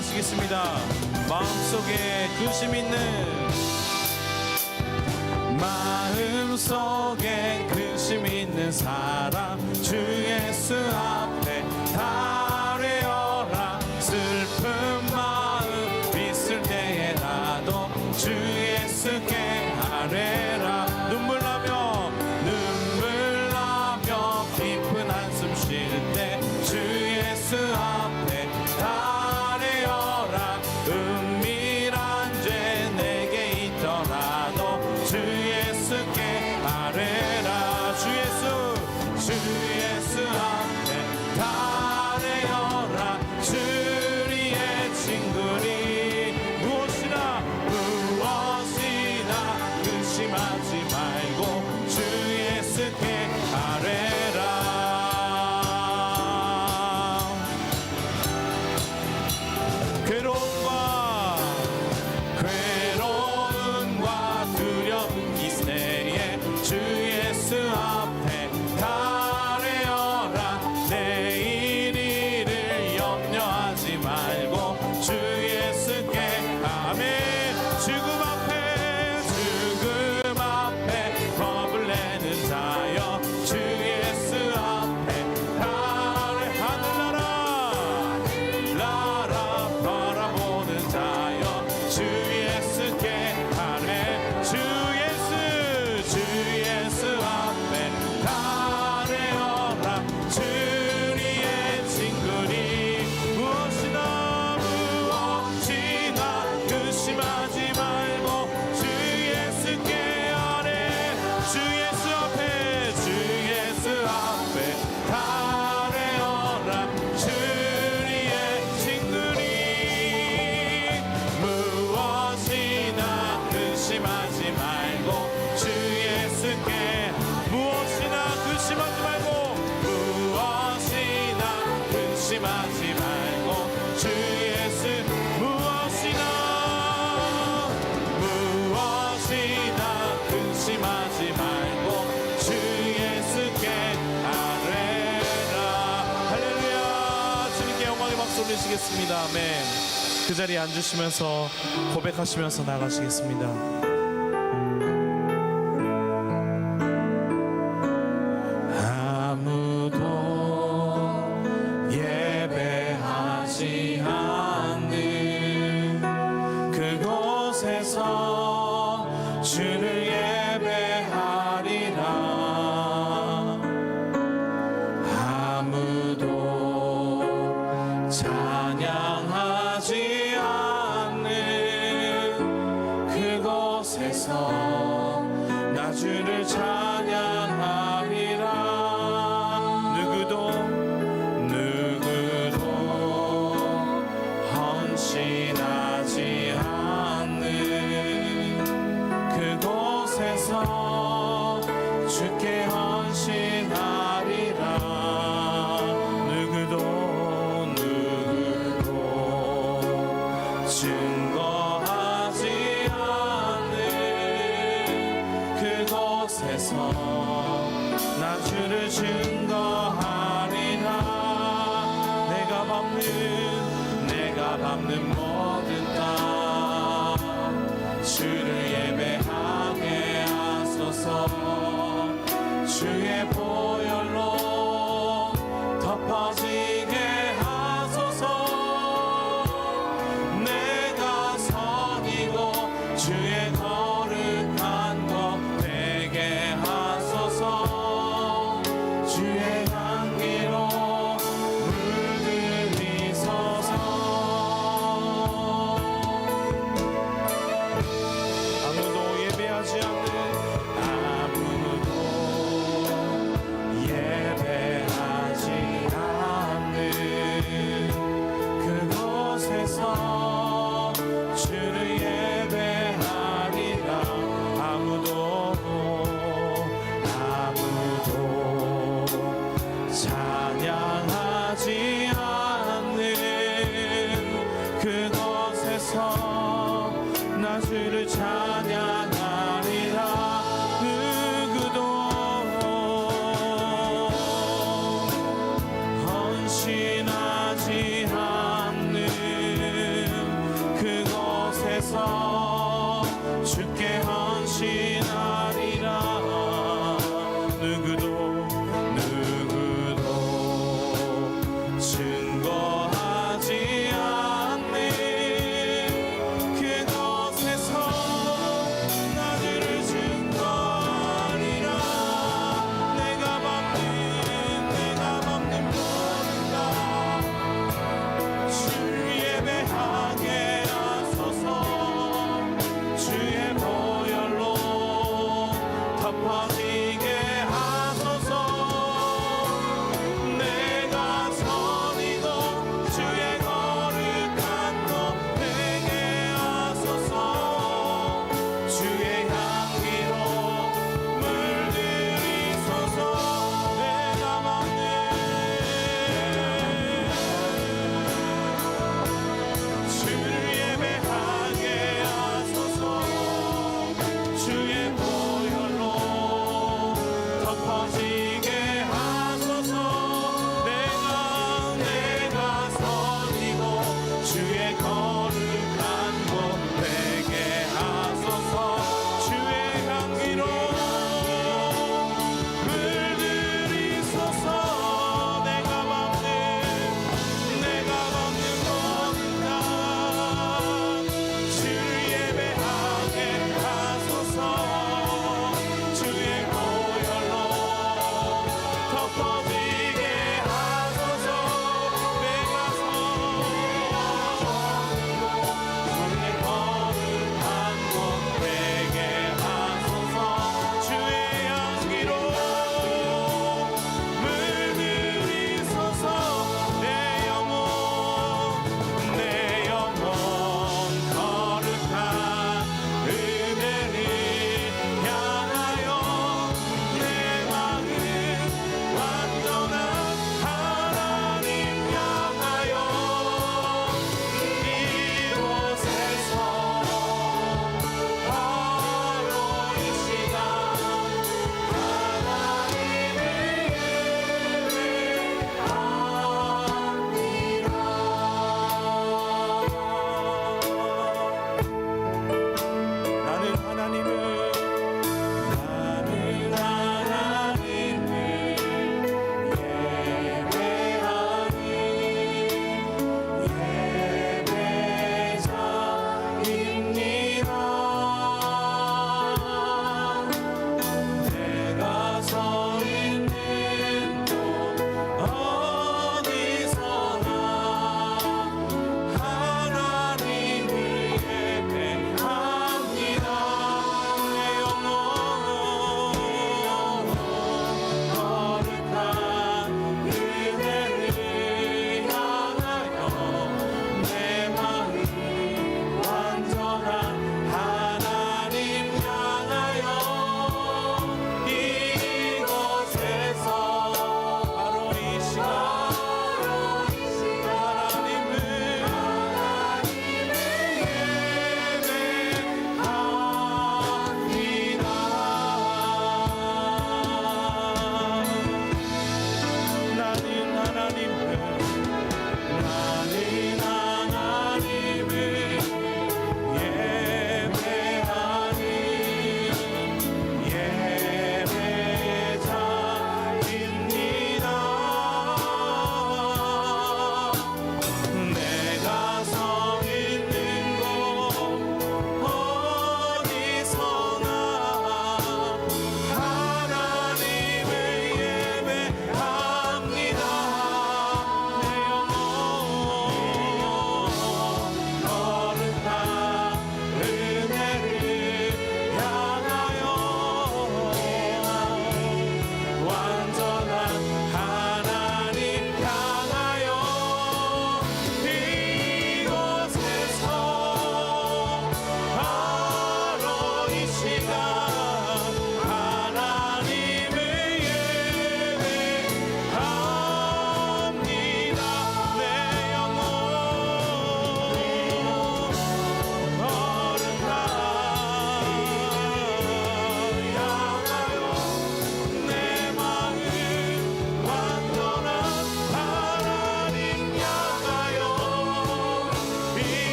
나가시겠습니다. 마음속에 근심 있는 마음속에 근심 있는 사람 주 예수 앞에 달래어라. 슬픈 마음 있을 때에라도 주 예수께 아뢰라. 눈물 나며 깊은 한숨 쉴 때 주 예수 앞에 달래어라. 은밀한 죄 내게 있더라도 주 예수께 아뢰라. 주 예수 앞에 달래어라. 주리의 친구니 무엇이나 근심하지 말고 주 예수께 아뢰라. 괴로움과 두려움 이세에 주 예수 앞에 달래어라. 내일 일을 염려하지 말고 주 예수께 아멘. 죽음 앞에 겁을 내는 자여 주 예수 앞에 하늘나라 바라보는 자여 주 예수께 아뢰. 주 예수 앞에 달래어라. 주리의 친구니 무엇이나 근심하지 말고 주 예수께 아뢰. 주 예수 앞에 달래어라. 주리의 친구니 무엇이나 근심하지 말고 주 예수께 무엇이나 근심하지 말고 주 예수 무엇이나 근심하지 말고 주 예수께 아뢰라. 할렐루야. 주님께 영광의 박수 올리시겠습니다. 아멘. 그 자리에 앉으시면서 고백하시면서 나가시겠습니다. 아무도 예배하지 않는 그곳에서 주를 예배하리라. 아무도 찬양하지 않는 그곳에서 나 주를 찬양하리라. 누구도 헌신하지 않는 그곳에서 주께 헌신하리라. 누구도 증거하지 않는 그곳에서 나 주를 증거하리라. 내가 밟는 모든 땅 주를 예배하게 하소서. 주의 보혈로 덮어지게 하소서. 내가 섬기고 주의 거룩한 것 되게 하소서. 주의 향기로 물들이소서. 아무도 예배하지 않는 그곳에서 주를 예배하리라. 아무도 찬양하지 않는 그곳에서 나 주를 찬양하리라. 누구도 헌신하지 않는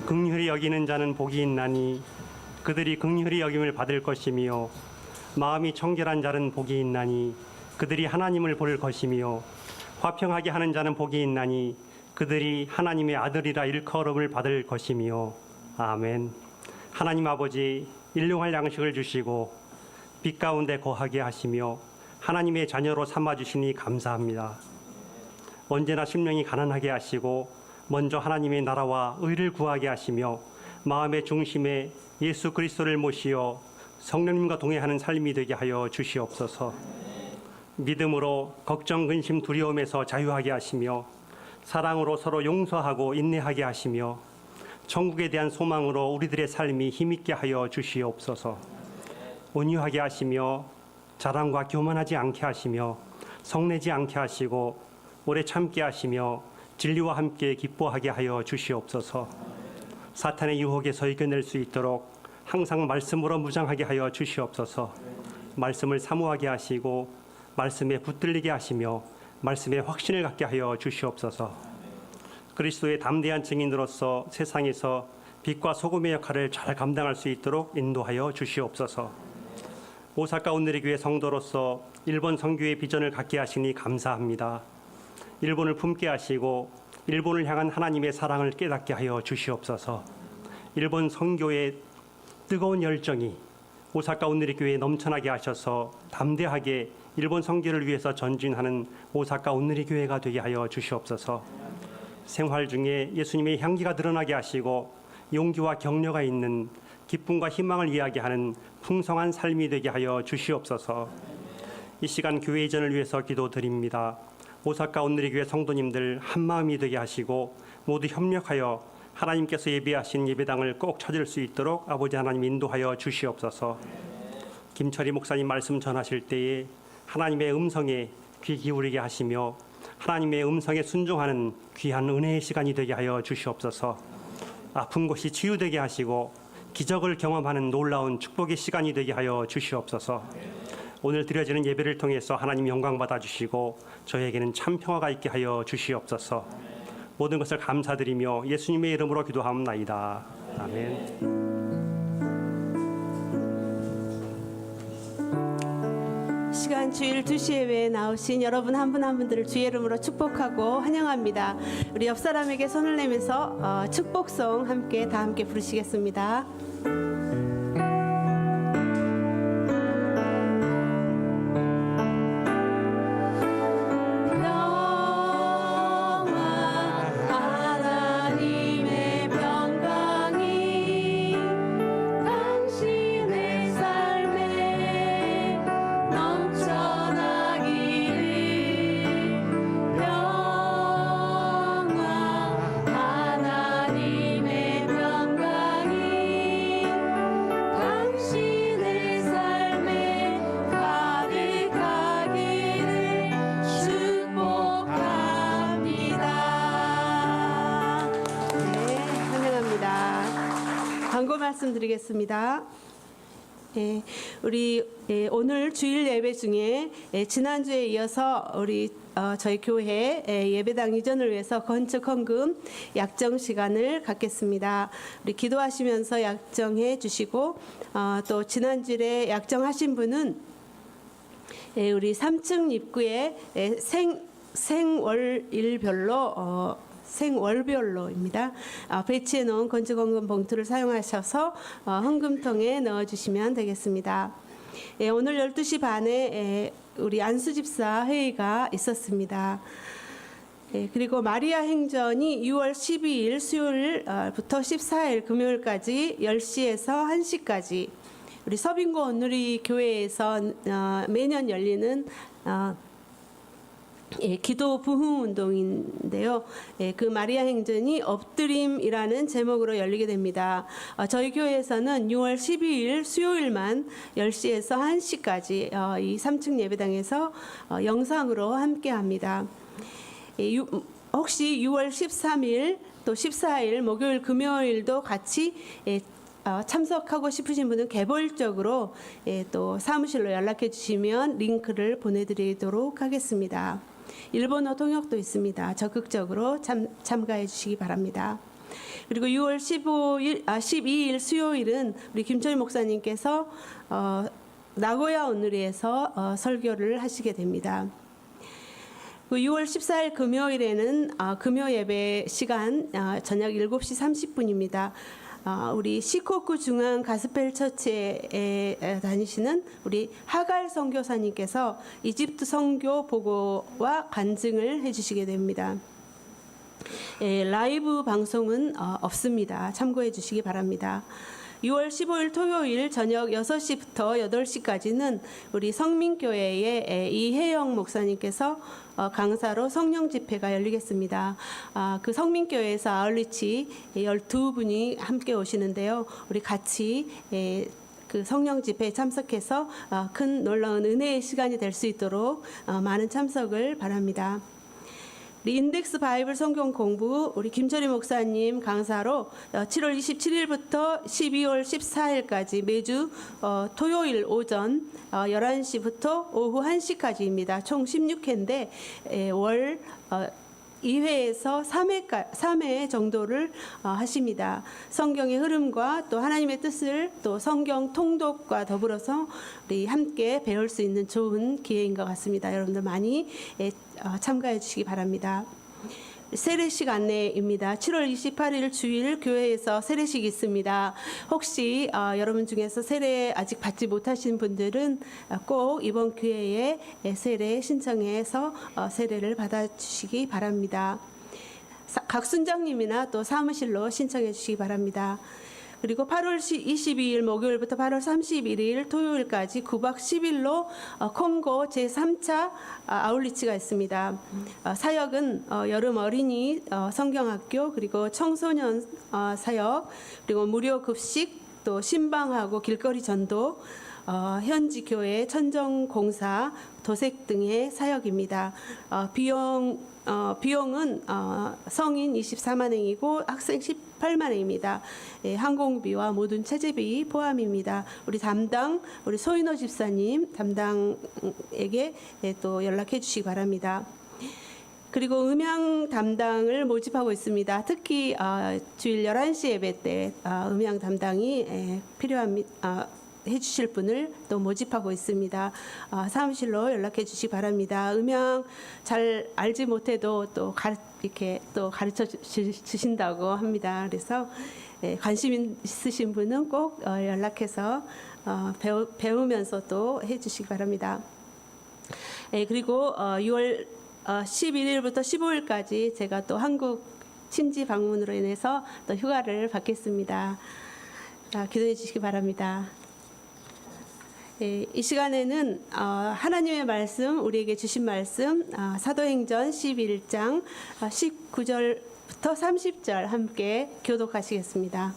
긍휼히 여기는 자는 복이 있나니 그들이 긍휼히 여김을 받을 것이며 마음이 청결한 자는 복이 있나니 그들이 하나님을 볼 것이며 화평하게 하는 자는 복이 있나니 그들이 하나님의 아들이라 일컬음을 받을 것이며 아멘. 하나님 아버지, 일용할 양식을 주시고 빛 가운데 거하게 하시며 하나님의 자녀로 삼아주시니 감사합니다. 언제나 심령이 가난하게 하시고 먼저 하나님의 나라와 의를 구하게 하시며 마음의 중심에 예수 그리스도를 모시어 성령님과 동행하는 삶이 되게 하여 주시옵소서. 믿음으로 걱정, 근심, 두려움에서 자유하게 하시며 사랑으로 서로 용서하고 인내하게 하시며 천국에 대한 소망으로 우리들의 삶이 힘있게 하여 주시옵소서. 온유하게 하시며 자랑과 교만하지 않게 하시며 성내지 않게 하시고 오래 참게 하시며 진리와 함께 기뻐하게 하여 주시옵소서. 사탄의 유혹에서 이겨낼 수 있도록 항상 말씀으로 무장하게 하여 주시옵소서. 말씀을 사모하게 하시고 말씀에 붙들리게 하시며 말씀에 확신을 갖게 하여 주시옵소서. 그리스도의 담대한 증인으로서 세상에서 빛과 소금의 역할을 잘 감당할 수 있도록 인도하여 주시옵소서. 오사카 온누리 교회 성도로서 일본 선교의 비전을 갖게 하시니 감사합니다. 일본을 품게 하시고 일본을 향한 하나님의 사랑을 깨닫게 하여 주시옵소서. 일본 선교의 뜨거운 열정이 오사카 온누리 교회에 넘쳐나게 하셔서 담대하게 일본 선교를 위해서 전진하는 오사카 온누리 교회가 되게 하여 주시옵소서. 생활 중에 예수님의 향기가 드러나게 하시고 용기와 격려가 있는 기쁨과 희망을 이야기하는 풍성한 삶이 되게 하여 주시옵소서. 이 시간 교회 이전을 위해서 기도드립니다. 오사카 온누리 교회 성도님들 한마음이 되게 하시고 모두 협력하여 하나님께서 예비하신 예배당을 꼭 찾을 수 있도록 아버지 하나님 인도하여 주시옵소서. 김철희 목사님 말씀 전하실 때에 하나님의 음성에 귀 기울이게 하시며 하나님의 음성에 순종하는 귀한 은혜의 시간이 되게 하여 주시옵소서. 아픈 곳이 치유되게 하시고 기적을 경험하는 놀라운 축복의 시간이 되게 하여 주시옵소서. 오늘 드려지는 예배를 통해서 하나님 영광 받아주시고 저에게는 참 평화가 있게 하여 주시옵소서. 모든 것을 감사드리며 예수님의 이름으로 기도하옵나이다. 아멘. 시간 주일 2시 예배에 나오신 여러분 한 분 한 분들을 주의 이름으로 축복하고 환영합니다. 우리 옆 사람에게 손을 내면서 축복송 함께 다 함께 부르시겠습니다. 말씀드리겠습니다. 우리 오늘 주일 예배 중에 지난주에 이어서 우리 저희 교회 예배당 이전을 위해서 건축 헌금 약정 시간을 갖겠습니다. 우리 기도하시면서 약정해 주시고 또 지난주에 약정하신 분은 우리 3층 입구에 생월별로입니다. 배치해 놓은 건축헌금 봉투를 사용하셔서 헌금통에 넣어주시면 되겠습니다. 오늘 12시 반에 우리 안수집사 회의가 있었습니다. 그리고 마리아 행전이 6월 12일 수요일부터 14일 금요일까지 10시에서 1시까지 우리 서빙고 온누리 교회에서 매년 열리는 기도 부흥 운동인데요. 그 마리아 행전이 엎드림이라는 제목으로 열리게 됩니다. 저희 교회에서는 6월 12일 수요일만 10시에서 1시까지 이 3층 예배당에서 영상으로 함께합니다. 혹시 6월 13일 또 14일 목요일 금요일도 같이 참석하고 싶으신 분은 개별적으로 또 사무실로 연락해 주시면 링크를 보내드리도록 하겠습니다. 일본어 통역도 있습니다. 적극적으로 참가해 주시기 바랍니다. 그리고 6월 12일 수요일은 우리 김철희 목사님께서 나고야 온누리에서 설교를 하시게 됩니다. 6월 14일 금요일에는 금요 예배 시간 저녁 7시 30분입니다. 우리 시코쿠 중앙 가스펠 처치에 다니시는 우리 하갈 선교사님께서 이집트 선교 보고와 간증을 해주시게 됩니다. 라이브 방송은 없습니다. 참고해 주시기 바랍니다. 6월 15일 토요일 저녁 6시부터 8시까지는 우리 성민교회의 이혜영 목사님께서 강사로 성령 집회가 열리겠습니다. 그 성민교회에서 아울리치 12분이 함께 오시는데요. 우리 같이 그 성령 집회에 참석해서 큰 놀라운 은혜의 시간이 될 수 있도록 많은 참석을 바랍니다. 우리 인덱스 바이블 성경 공부 우리 김철희 목사님 강사로 7월 27일부터 12월 14일까지 매주 토요일 오전 11시부터 오후 1시까지입니다. 총 16회인데 월 2회에서 3회 정도를 하십니다. 성경의 흐름과 또 하나님의 뜻을 또 성경 통독과 더불어서 우리 함께 배울 수 있는 좋은 기회인 것 같습니다. 여러분들 많이 참가해 주시기 바랍니다. 세례식 안내입니다. 7월 28일 주일 교회에서 세례식이 있습니다. 혹시 여러분 중에서 세례 아직 받지 못하신 분들은 꼭 이번 기회에 세례 신청해서 세례를 받아주시기 바랍니다. 각 순장님이나 또 사무실로 신청해 주시기 바랍니다. 그리고 8월 22일 목요일부터 8월 31일 토요일까지 9박 10일로 콩고 제3차 아울리치가 있습니다. 사역은 여름 어린이 성경학교 그리고 청소년 사역 그리고 무료 급식 또 신방하고 길거리 전도 현지 교회 천정공사 도색 등의 사역입니다. 비용은 성인 24만 원이고 학생 18만 원입니다. 항공비와 모든 체재비 포함입니다. 우리 소인호 집사님 담당에게 또 연락해 주시기 바랍니다. 그리고 음향 담당을 모집하고 있습니다. 특히 주일 11시 예배 때 음향 담당이 필요합니다. 해주실 분을 또 모집하고 있습니다. 사무실로 연락해 주시기 바랍니다. 음향 잘 알지 못해도 또 이렇게 또 가르쳐 주신다고 합니다. 그래서 관심 있으신 분은 꼭 연락해서 배우면서 또 해주시기 바랍니다. 그리고 6월 11일부터 15일까지 제가 또 한국 친지 방문으로 인해서 또 휴가를 받겠습니다. 기도해 주시기 바랍니다. 이 시간에는 하나님의 말씀, 우리에게 주신 말씀 사도행전 11장 19절부터 30절 함께 교독하시겠습니다.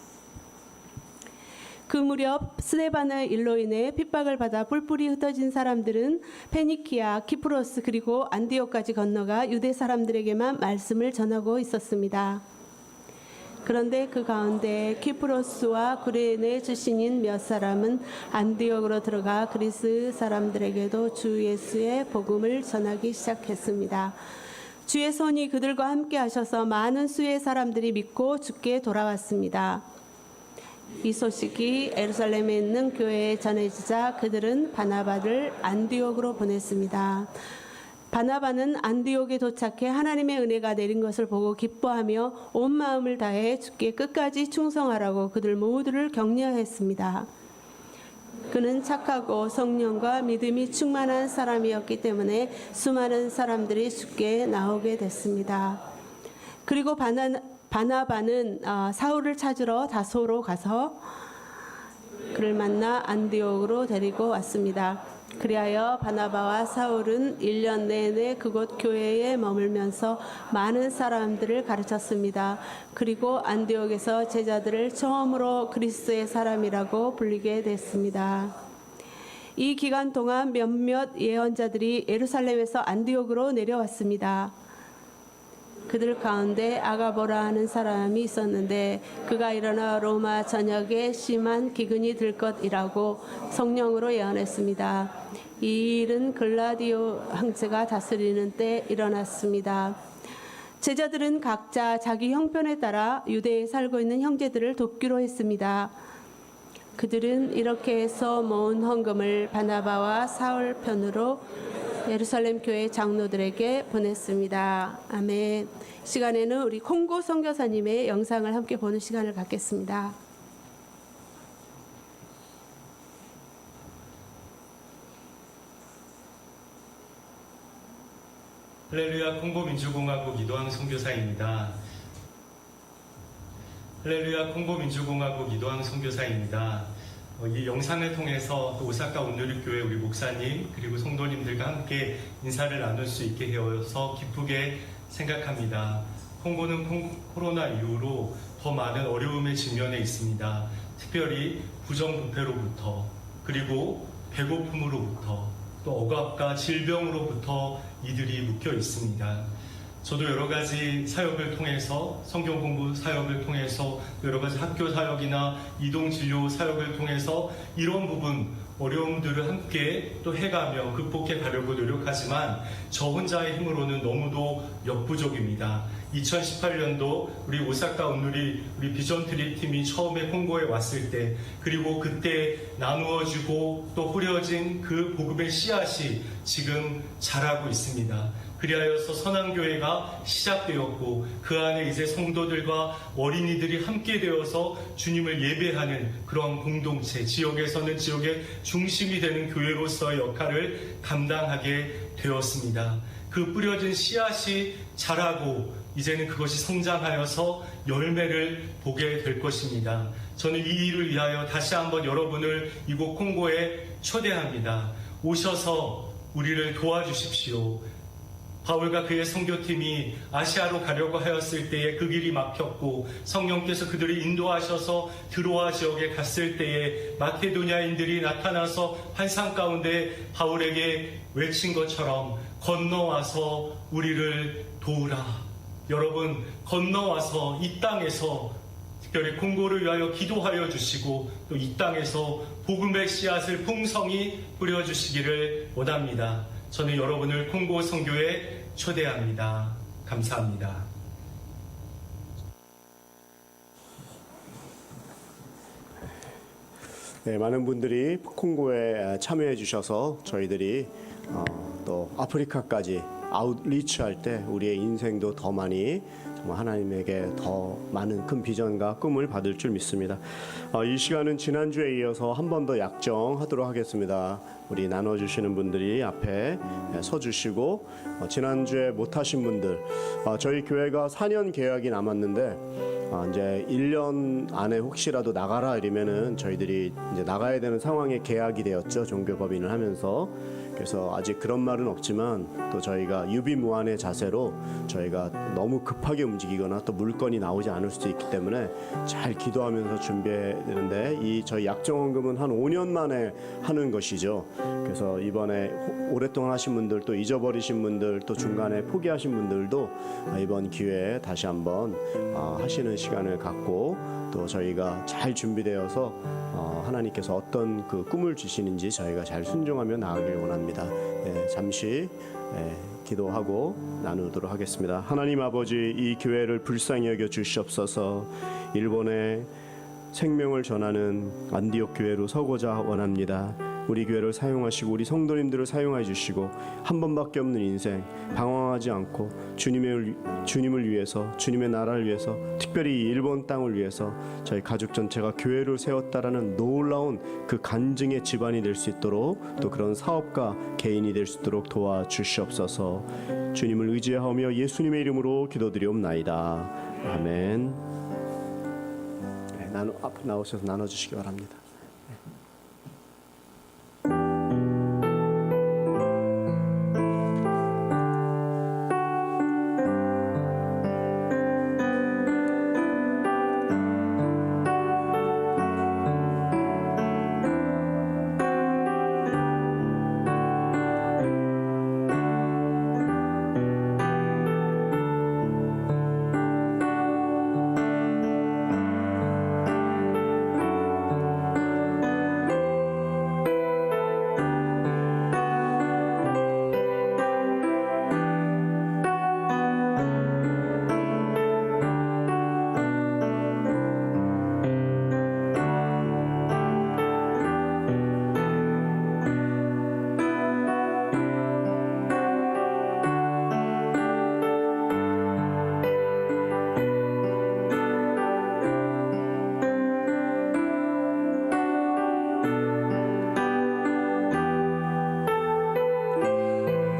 그 무렵 스데반의 일로 인해 핍박을 받아 뿔뿔이 흩어진 사람들은 페니키아, 키프로스 그리고 안디옥까지 건너가 유대 사람들에게만 말씀을 전하고 있었습니다. 그런데 그 가운데 키프로스와 구레네 출신인 몇 사람은 안디옥으로 들어가 그리스 사람들에게도 주 예수의 복음을 전하기 시작했습니다. 주의 손이 그들과 함께 하셔서 많은 수의 사람들이 믿고 주께 돌아왔습니다. 이 소식이 예루살렘에 있는 교회에 전해지자 그들은 바나바를 안디옥으로 보냈습니다. 바나바는 안디옥에 도착해 하나님의 은혜가 내린 것을 보고 기뻐하며 온 마음을 다해 주께 끝까지 충성하라고 그들 모두를 격려했습니다. 그는 착하고 성령과 믿음이 충만한 사람이었기 때문에 수많은 사람들이 주께 나오게 됐습니다. 그리고 바나바는 사울을 찾으러 다소로 가서 그를 만나 안디옥으로 데리고 왔습니다. 그리하여 바나바와 사울은 1년 내내 그곳 교회에 머물면서 많은 사람들을 가르쳤습니다. 그리고 안디옥에서 제자들을 처음으로 그리스도의 사람이라고 불리게 됐습니다. 이 기간 동안 몇몇 예언자들이 예루살렘에서 안디옥으로 내려왔습니다. 그들 가운데 아가보라 하는 사람이 있었는데 그가 일어나 로마 전역에 심한 기근이 들 것이라고 성령으로 예언했습니다. 이 일은 글라디오 황제가 다스리는 때 일어났습니다. 제자들은 각자 자기 형편에 따라 유대에 살고 있는 형제들을 돕기로 했습니다. 그들은 이렇게 해서 모은 헌금을 바나바와 사울 편으로 예루살렘 교회 장로들에게 보냈습니다. 아멘. 시간에는 우리 콩고 선교사님의 영상을 함께 보는 시간을 갖겠습니다. 할렐루야, 콩고 민주공화국 이도항 선교사입니다. 할렐루야, 콩고 민주공화국 이도항 선교사입니다. 이 영상을 통해서 또 오사카 온누리교회 우리 목사님 그리고 성도님들과 함께 인사를 나눌 수 있게 되어서 기쁘게 생각합니다. 콩고는 코로나 이후로 더 많은 어려움에 직면해 있습니다. 특별히 부정부패로부터 그리고 배고픔으로부터 또 억압과 질병으로부터 이들이 묶여 있습니다. 저도 여러 가지 사역을 통해서 성경 공부 사역을 통해서 여러 가지 학교 사역이나 이동 진료 사역을 통해서 이런 부분 어려움들을 함께 또 해가며 극복해 가려고 노력하지만 저 혼자의 힘으로는 너무도 역부족입니다. 2018년도 우리 오사카 온누리 우리 비전 트립 팀이 처음에 콩고에 왔을 때 그리고 그때 나누어지고 또 뿌려진 그 복음의 씨앗이 지금 자라고 있습니다. 그리하여서 선한교회가 시작되었고 그 안에 이제 성도들과 어린이들이 함께 되어서 주님을 예배하는 그런 공동체, 지역에서는 지역의 중심이 되는 교회로서의 역할을 감당하게 되었습니다. 그 뿌려진 씨앗이 자라고 이제는 그것이 성장하여서 열매를 보게 될 것입니다. 저는 이 일을 위하여 다시 한번 여러분을 이곳 콩고에 초대합니다. 오셔서 우리를 도와주십시오. 바울과 그의 선교팀이 아시아로 가려고 하였을 때에 그 길이 막혔고 성령께서 그들을 인도하셔서 드로아 지역에 갔을 때에 마케도니아인들이 나타나서 환상 가운데 바울에게 외친 것처럼 건너와서 우리를 도우라. 여러분, 건너와서 이 땅에서 특별히 콩고를 위하여 기도하여 주시고 또 이 땅에서 복음의 씨앗을 풍성히 뿌려주시기를 원합니다. 저는 여러분을 콩고 선교에 초대합니다. 감사합니다. 네, 많은 분들이 콩고에 참여해 주셔서 저희들이 또 아프리카까지 아웃리치할 때 우리의 인생도 더 많이 정말 하나님에게 더 많은 큰 비전과 꿈을 받을 줄 믿습니다. 이 시간은 지난주에 이어서 한 번 더 약정하도록 하겠습니다. 우리 나눠주시는 분들이 앞에 서주시고 지난주에 못하신 분들 저희 교회가 4년 계약이 남았는데 이제 1년 안에 혹시라도 나가라 이러면은 저희들이 이제 나가야 되는 상황에 계약이 되었죠. 종교법인을 하면서. 그래서 아직 그런 말은 없지만 또 저희가 유비무환의 자세로 저희가 너무 급하게 움직이거나 또 물건이 나오지 않을 수도 있기 때문에 잘 기도하면서 준비해야 되는데 이 저희 약정헌금은 한 5년 만에 하는 것이죠. 그래서 이번에 오랫동안 하신 분들 또 잊어버리신 분들 또 중간에 포기하신 분들도 이번 기회에 다시 한번 하시는 시간을 갖고 또 저희가 잘 준비되어서 하나님께서 어떤 그 꿈을 주시는지 저희가 잘 순종하며 나아가길 원합니다. 잠시 기도하고 나누도록 하겠습니다. 하나님 아버지, 이 교회를 불쌍히 여겨 주시옵소서. 일본에 생명을 전하는 안디옥 교회로 서고자 원합니다. 우리 교회를 사용하시고 우리 성도님들을 사용해 주시고 한 번밖에 없는 인생 방황하지 않고 주님을 위해서 주님의 나라를 위해서 특별히 이 일본 땅을 위해서 저희 가족 전체가 교회를 세웠다라는 놀라운 그 간증의 집안이 될 수 있도록 또 그런 사업가 개인이 될 수 있도록 도와주시옵소서. 주님을 의지하며 예수님의 이름으로 기도드리옵나이다. 아멘. 앞으로 나오셔서 나눠주시기 바랍니다.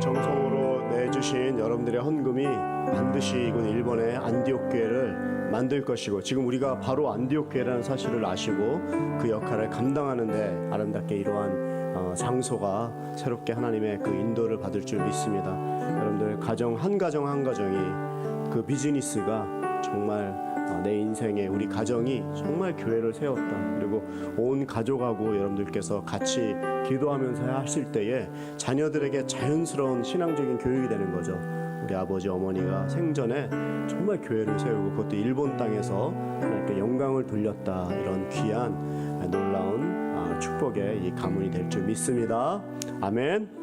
정성으로 내주신 여러분들의 헌금이 반드시 이곳 일본의 안디옥 교회를 만들 것이고, 지금 우리가 바로 안디옥 교회라는 사실을 아시고 그 역할을 감당하는데 아름답게 이러한 장소가 새롭게 하나님의 그 인도를 받을 줄 믿습니다. 여러분들 가정 한 가정이 그 비즈니스가 정말 내 인생에 우리 가정이 정말 교회를 세웠다. 그리고 온 가족하고 여러분들께서 같이 기도하면서 하실 때에 자녀들에게 자연스러운 신앙적인 교육이 되는 거죠. 우리 아버지 어머니가 생전에 정말 교회를 세우고 그것도 일본 땅에서 하나님께 영광을 돌렸다. 이런 귀한 놀라운 축복의 이 가문이 될 줄 믿습니다. 아멘.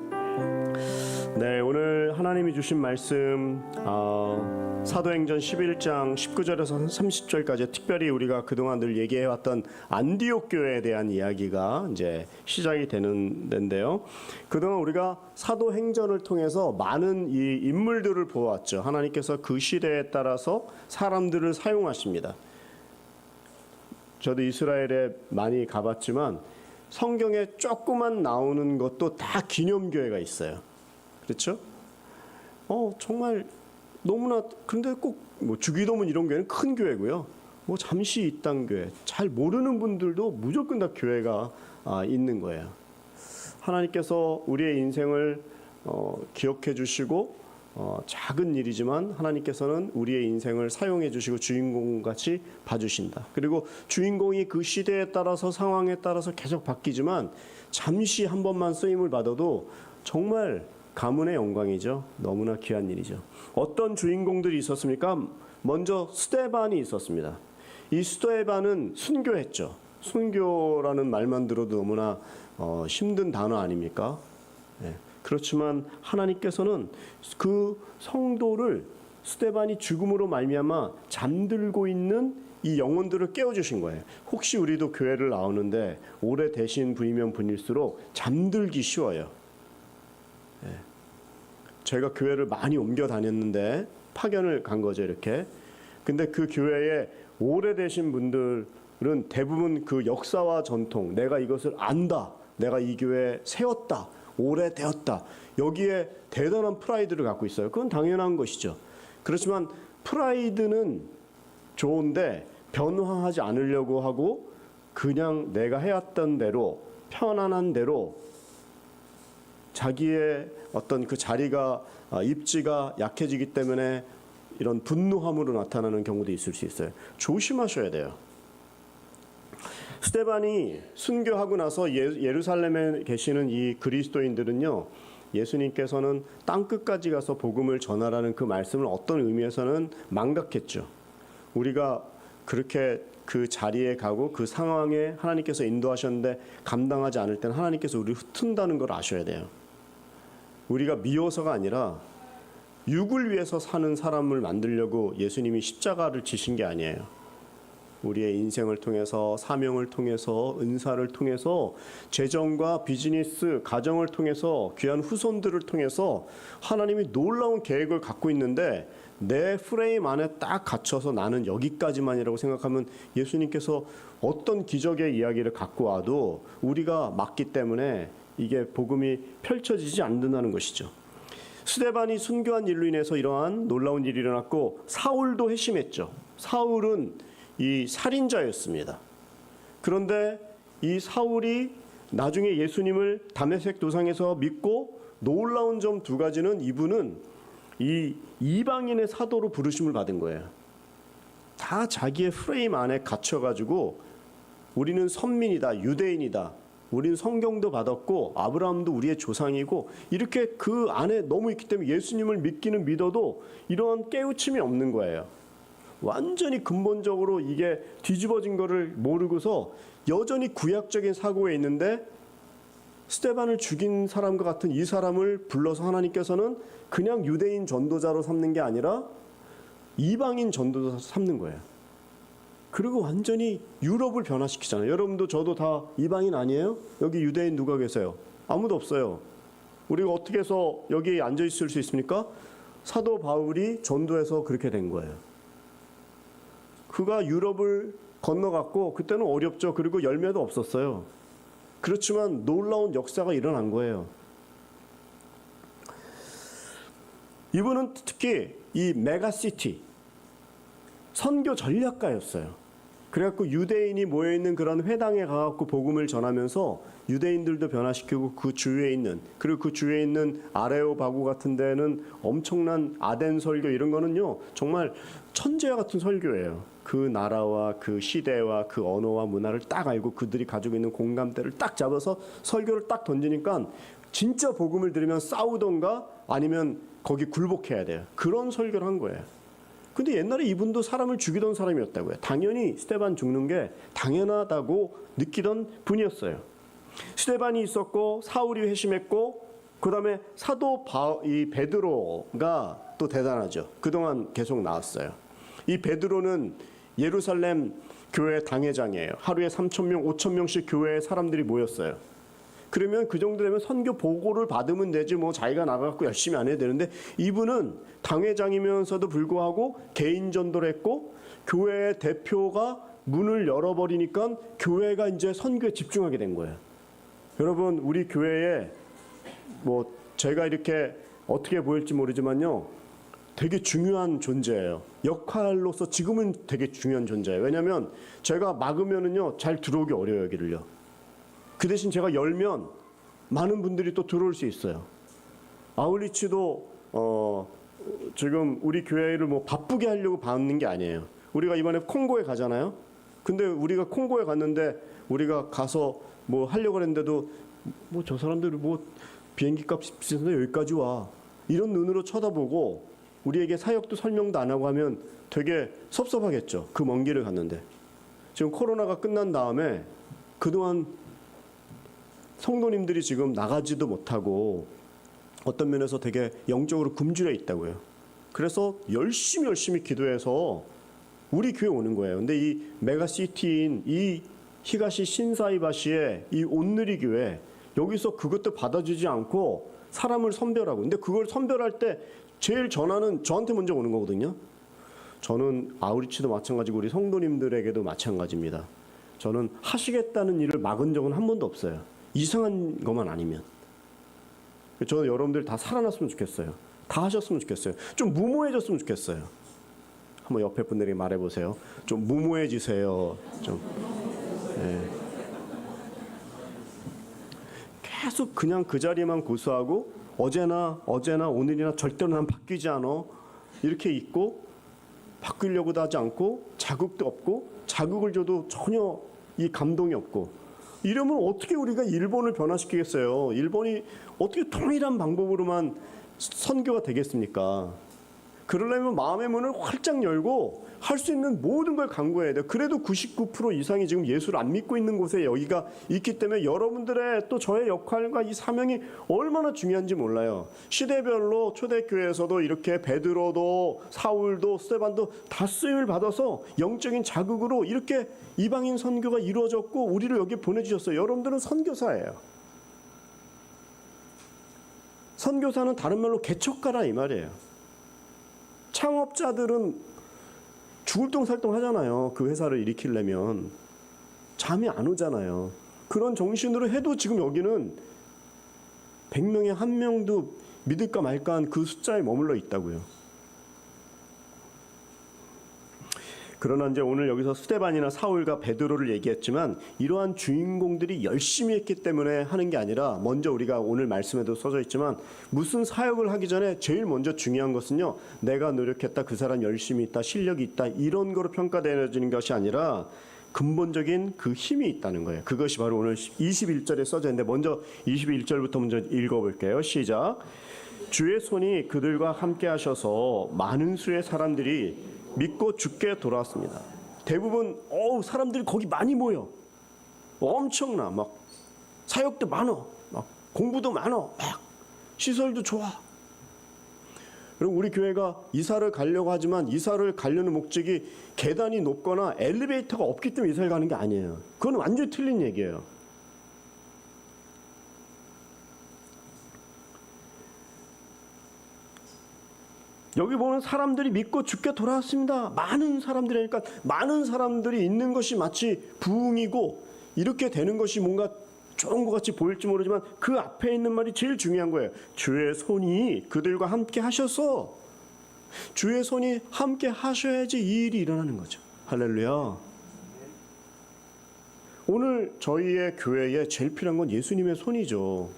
네, 오늘 하나님이 주신 말씀 사도행전 11장 19절에서 30절까지 특별히 우리가 그동안 늘 얘기해왔던 안디옥 교회에 대한 이야기가 이제 시작이 되는 데인데요. 그동안 우리가 사도행전을 통해서 많은 이 인물들을 보았죠. 하나님께서 그 시대에 따라서 사람들을 사용하십니다. 저도 이스라엘에 많이 가봤지만 성경에 조금만 나오는 것도 다 기념교회가 있어요. 그렇죠? 정말 너무나, 근데 꼭 뭐 주기도문 이런 교회는 큰 교회고요. 뭐 잠시 이 땅 교회, 잘 모르는 분들도 무조건 다 교회가 있는 거예요. 하나님께서 우리의 인생을 기억해 주시고 작은 일이지만 하나님께서는 우리의 인생을 사용해 주시고 주인공같이 봐주신다. 그리고 주인공이 그 시대에 따라서 상황에 따라서 계속 바뀌지만 잠시 한 번만 쓰임을 받아도 정말 가문의 영광이죠. 너무나 귀한 일이죠. 어떤 주인공들이 있었습니까? 먼저 스데반이 있었습니다. 이 스데반은 순교했죠. 순교라는 말만 들어도 너무나 힘든 단어 아닙니까? 네. 그렇지만 하나님께서는 그 성도를 스데반이 죽음으로 말미암아 잠들고 있는 이 영혼들을 깨워주신 거예요. 혹시 우리도 교회를 나오는데 오래 되신 분이면 분일수록 잠들기 쉬워요. 네. 제가 교회를 많이 옮겨 다녔는데 파견을 간 거죠, 이렇게. 근데 그 교회에 오래되신 분들은 대부분 그 역사와 전통, 내가 이것을 안다, 내가 이 교회에 세웠다, 오래되었다, 여기에 대단한 프라이드를 갖고 있어요. 그건 당연한 것이죠. 그렇지만 프라이드는 좋은데 변화하지 않으려고 하고 그냥 내가 해왔던 대로 편안한 대로 자기의 어떤 그 자리가 입지가 약해지기 때문에 이런 분노함으로 나타나는 경우도 있을 수 있어요. 조심하셔야 돼요. 스데반이 순교하고 나서 예루살렘에 계시는 이 그리스도인들은요, 예수님께서는 땅끝까지 가서 복음을 전하라는 그 말씀을 어떤 의미에서는 망각했죠. 우리가 그렇게 그 자리에 가고 그 상황에 하나님께서 인도하셨는데 감당하지 않을 때는 하나님께서 우리를 흩은다는 걸 아셔야 돼요. 우리가 미워서가 아니라 육을 위해서 사는 사람을 만들려고 예수님이 십자가를 지신 게 아니에요. 우리의 인생을 통해서, 사명을 통해서, 은사를 통해서, 재정과 비즈니스, 가정을 통해서, 귀한 후손들을 통해서 하나님이 놀라운 계획을 갖고 있는데 내 프레임 안에 딱 갇혀서 나는 여기까지만이라고 생각하면 예수님께서 어떤 기적의 이야기를 갖고 와도 우리가 막기 때문에 이게 복음이 펼쳐지지 않는다는 것이죠. 스데반이 순교한 일로 인해서 이러한 놀라운 일이 일어났고 사울도 회심했죠. 사울은 이 살인자였습니다. 그런데 이 사울이 나중에 예수님을 다메섹 도상에서 믿고 놀라운 점 두 가지는 이분은 이 이방인의 사도로 부르심을 받은 거예요. 다 자기의 프레임 안에 갇혀가지고 우리는 선민이다, 유대인이다, 우리는 성경도 받았고 아브라함도 우리의 조상이고 이렇게 그 안에 너무 있기 때문에 예수님을 믿기는 믿어도 이러한 깨우침이 없는 거예요. 완전히 근본적으로 이게 뒤집어진 거를 모르고서 여전히 구약적인 사고에 있는데 스데반을 죽인 사람과 같은 이 사람을 불러서 하나님께서는 그냥 유대인 전도자로 삼는 게 아니라 이방인 전도자로 삼는 거예요. 그리고 완전히 유럽을 변화시키잖아요. 여러분도 저도 다 이방인 아니에요? 여기 유대인 누가 계세요? 아무도 없어요. 우리가 어떻게 해서 여기에 앉아 있을 수 있습니까? 사도 바울이 전도해서 그렇게 된 거예요. 그가 유럽을 건너갔고 그때는 어렵죠. 그리고 열매도 없었어요. 그렇지만 놀라운 역사가 일어난 거예요. 이분은 특히 이 메가시티 선교 전략가였어요. 그래갖고 유대인이 모여있는 그런 회당에 가갖고 복음을 전하면서 유대인들도 변화시키고 그 주위에 있는, 그리고 그 주위에 있는 아레오바구 같은 데는 엄청난 아덴 설교 이런 거는요 정말 천재와 같은 설교예요. 그 나라와 그 시대와 그 언어와 문화를 딱 알고 그들이 가지고 있는 공감대를 딱 잡아서 설교를 딱 던지니까 진짜 복음을 들으면 싸우던가 아니면 거기 굴복해야 돼요. 그런 설교를 한 거예요. 근데 옛날에 이분도 사람을 죽이던 사람이었다고요. 당연히 스데반 죽는 게 당연하다고 느끼던 분이었어요. 스데반이 있었고 사울이 회심했고 그다음에 사도 이 베드로가 또 대단하죠. 그동안 계속 나왔어요. 이 베드로는 예루살렘 교회 당회장이에요. 하루에 3,000명, 5,000명씩 교회에 사람들이 모였어요. 그러면 그 정도 되면 선교 보고를 받으면 되지 뭐 자기가 나가갖고 열심히 안 해야 되는데 이분은 당회장이면서도 불구하고 개인 전도를 했고 교회의 대표가 문을 열어버리니까 교회가 이제 선교에 집중하게 된 거예요. 여러분 우리 교회에 뭐 제가 이렇게 어떻게 보일지 모르지만요 되게 중요한 존재예요. 역할로서 지금은 되게 중요한 존재예요. 왜냐하면 제가 막으면은요 잘 들어오기 어려워요 여기를요. 그 대신 제가 열면 많은 분들이 또 들어올 수 있어요. 아울리치도 지금 우리 교회를 뭐 바쁘게 하려고 받는 게 아니에요. 우리가 이번에 콩고에 가잖아요. 근데 우리가 콩고에 갔는데 우리가 가서 뭐 하려고 했는데도 뭐 저 사람들이 뭐 비행기 값 비싼데 여기까지 와 이런 눈으로 쳐다보고 우리에게 사역도 설명도 안 하고 하면 되게 섭섭하겠죠. 그 먼 길을 갔는데 지금 코로나가 끝난 다음에 그동안 성도님들이 지금 나가지도 못하고 어떤 면에서 되게 영적으로 굶주려 있다고요. 그래서 열심히 기도해서 우리 교회 오는 거예요. 근데 이 메가시티인 이 히가시 신사이바시의 이 온누리 교회 여기서 그것도 받아주지 않고 사람을 선별하고 근데 그걸 선별할 때 제일 전화는 저한테 먼저 오는 거거든요. 저는 아우리치도 마찬가지고 우리 성도님들에게도 마찬가지입니다. 저는 하시겠다는 일을 막은 적은 한 번도 없어요. 이상한 것만 아니면. 저는 여러분들 다 살아났으면 좋겠어요. 다 하셨으면 좋겠어요. 좀 무모해졌으면 좋겠어요. 한번 옆에 분들에게 말해보세요. 좀 무모해지세요. 좀. 네. 계속 그냥 그 자리에만 고수하고 어제나 오늘이나 절대로 난 바뀌지 않아. 이렇게 있고 바뀌려고도 하지 않고 자극도 없고 자극을 줘도 전혀 이 감동이 없고 이러면 어떻게 우리가 일본을 변화시키겠어요? 일본이 어떻게 동일한 방법으로만 선교가 되겠습니까? 그러려면 마음의 문을 활짝 열고 할 수 있는 모든 걸 강구해야 돼요. 그래도 99% 이상이 지금 예수를 안 믿고 있는 곳에 여기가 있기 때문에 여러분들의 또 저의 역할과 이 사명이 얼마나 중요한지 몰라요. 시대별로 초대교회에서도 이렇게 베드로도 사울도 스데반도 다 쓰임을 받아서 영적인 자극으로 이렇게 이방인 선교가 이루어졌고 우리를 여기 보내주셨어요. 여러분들은 선교사예요. 선교사는 다른 말로 개척가라 이 말이에요. 창업자들은 죽을 똥살똥 하잖아요. 그 회사를 일으키려면 잠이 안 오잖아요. 그런 정신으로 해도 지금 여기는 100명에 1명도 믿을까 말까 한 그 숫자에 머물러 있다고요. 그러나 이제 오늘 여기서 스데반이나 사울과 베드로를 얘기했지만 이러한 주인공들이 열심히 했기 때문에 하는 게 아니라 먼저 우리가 오늘 말씀에도 써져 있지만 무슨 사역을 하기 전에 제일 먼저 중요한 것은요. 내가 노력했다, 그 사람 열심히 있다, 실력이 있다 이런 거로 평가되어지는 것이 아니라 근본적인 그 힘이 있다는 거예요. 그것이 바로 오늘 21절에 써져 있는데 먼저 21절부터 먼저 읽어볼게요. 시작. 주의 손이 그들과 함께 하셔서 많은 수의 사람들이 믿고 주께 돌아왔습니다. 대부분 사람들이 거기 많이 모여. 엄청나. 막 사역도 많어. 막 공부도 많어. 막 시설도 좋아. 그리고 우리 교회가 이사를 가려고 하지만 이사를 가려는 목적이 계단이 높거나 엘리베이터가 없기 때문에 이사를 가는 게 아니에요. 그건 완전히 틀린 얘기예요. 여기 보면 사람들이 믿고 주께 돌아왔습니다. 많은 사람들이니까 많은 사람들이 있는 것이 마치 부흥이고 이렇게 되는 것이 뭔가 좋은 것 같이 보일지 모르지만 그 앞에 있는 말이 제일 중요한 거예요. 주의 손이 그들과 함께 하셔서, 주의 손이 함께 하셔야지 이 일이 일어나는 거죠. 할렐루야. 오늘 저희의 교회에 제일 필요한 건 예수님의 손이죠.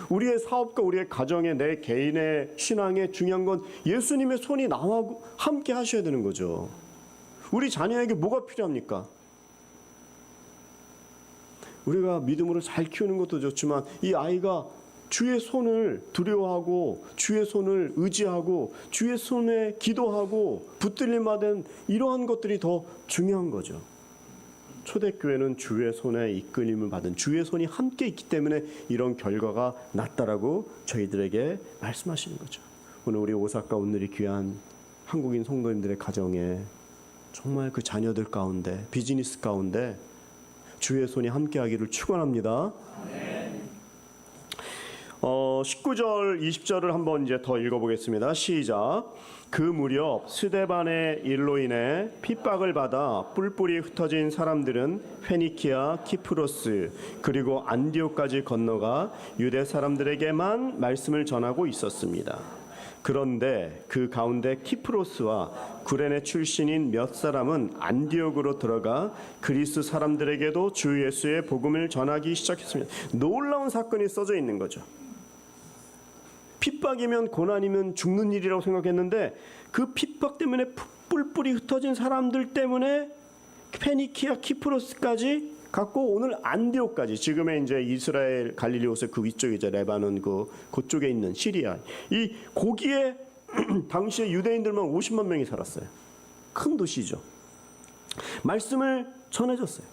우리의 사업과 우리의 가정에, 내 개인의 신앙에 중요한 건 예수님의 손이 나와 함께 하셔야 되는 거죠. 우리 자녀에게 뭐가 필요합니까? 우리가 믿음으로 잘 키우는 것도 좋지만 이 아이가 주의 손을 두려워하고 주의 손을 의지하고 주의 손에 기도하고 붙들림 받은 이러한 것들이 더 중요한 거죠. 초대교회는 주의 손에 이끌림을 받은 주의 손이 함께 있기 때문에 이런 결과가 났다라고 저희들에게 말씀하시는 거죠. 오늘 우리 오사카 온누리 귀한 한국인 성도님들의 가정에 정말 그 자녀들 가운데, 비즈니스 가운데 주의 손이 함께하기를 축원합니다. 19절, 20절을 한번 이제 더 읽어보겠습니다. 시작. 그 무렵 스데반의 일로 인해 핍박을 받아 뿔뿔이 흩어진 사람들은 페니키아, 키프로스 그리고 안디옥까지 건너가 유대 사람들에게만 말씀을 전하고 있었습니다. 그런데 그 가운데 키프로스와 구레네 출신인 몇 사람은 안디옥으로 들어가 그리스 사람들에게도 주 예수의 복음을 전하기 시작했습니다. 놀라운 사건이 써져 있는 거죠. 핍박이면 고난이면 죽는 일이라고 생각했는데 그 핍박 때문에 뿔뿔이 흩어진 사람들 때문에 페니키아, 키프로스까지 갔고 오늘 안디옥까지, 지금의 이제 이스라엘 갈릴리오스 그 위쪽이죠. 레바논 그쪽에 있는 시리아, 이 거기에 당시에 유대인들만 50만 명이 살았어요. 큰 도시죠. 말씀을 전해줬어요.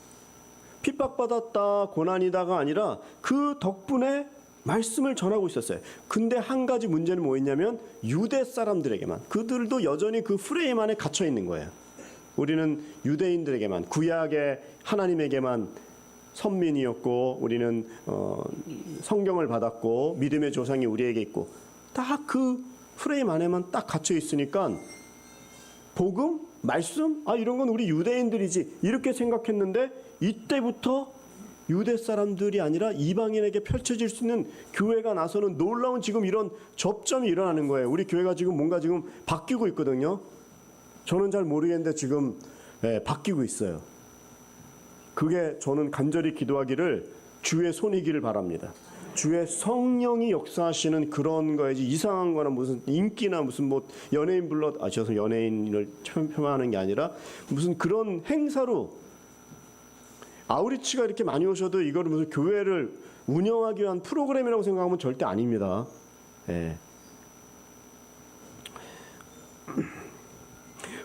핍박받았다, 고난이다가 아니라 그 덕분에 말씀을 전하고 있었어요. 근데 한 가지 문제는 뭐였냐면 유대 사람들에게만, 그들도 여전히 그 프레임 안에 갇혀 있는 거예요. 우리는 유대인들에게만, 구약의 하나님에게만 선민이었고 우리는 성경을 받았고 믿음의 조상이 우리에게 있고 다 그 프레임 안에만 딱 갇혀 있으니까 복음, 말씀, 이런 건 우리 유대인들이지 이렇게 생각했는데 이때부터 유대 사람들이 아니라 이방인에게 펼쳐질 수 있는 교회가 나서는 놀라운 지금 이런 접점이 일어나는 거예요. 우리 교회가 지금 뭔가 지금 바뀌고 있거든요. 저는 잘 모르겠는데 지금 바뀌고 있어요. 그게 저는 간절히 기도하기를 주의 손이기를 바랍니다. 주의 성령이 역사하시는 그런 거야지 이상한 거나 무슨 인기나 무슨 뭐 연예인 불러 죄송 연예인을 폄하하는 게 아니라 무슨 그런 행사로 아우리치가 이렇게 많이 오셔도 이거를 무슨 교회를 운영하기 위한 프로그램이라고 생각하면 절대 아닙니다. 예.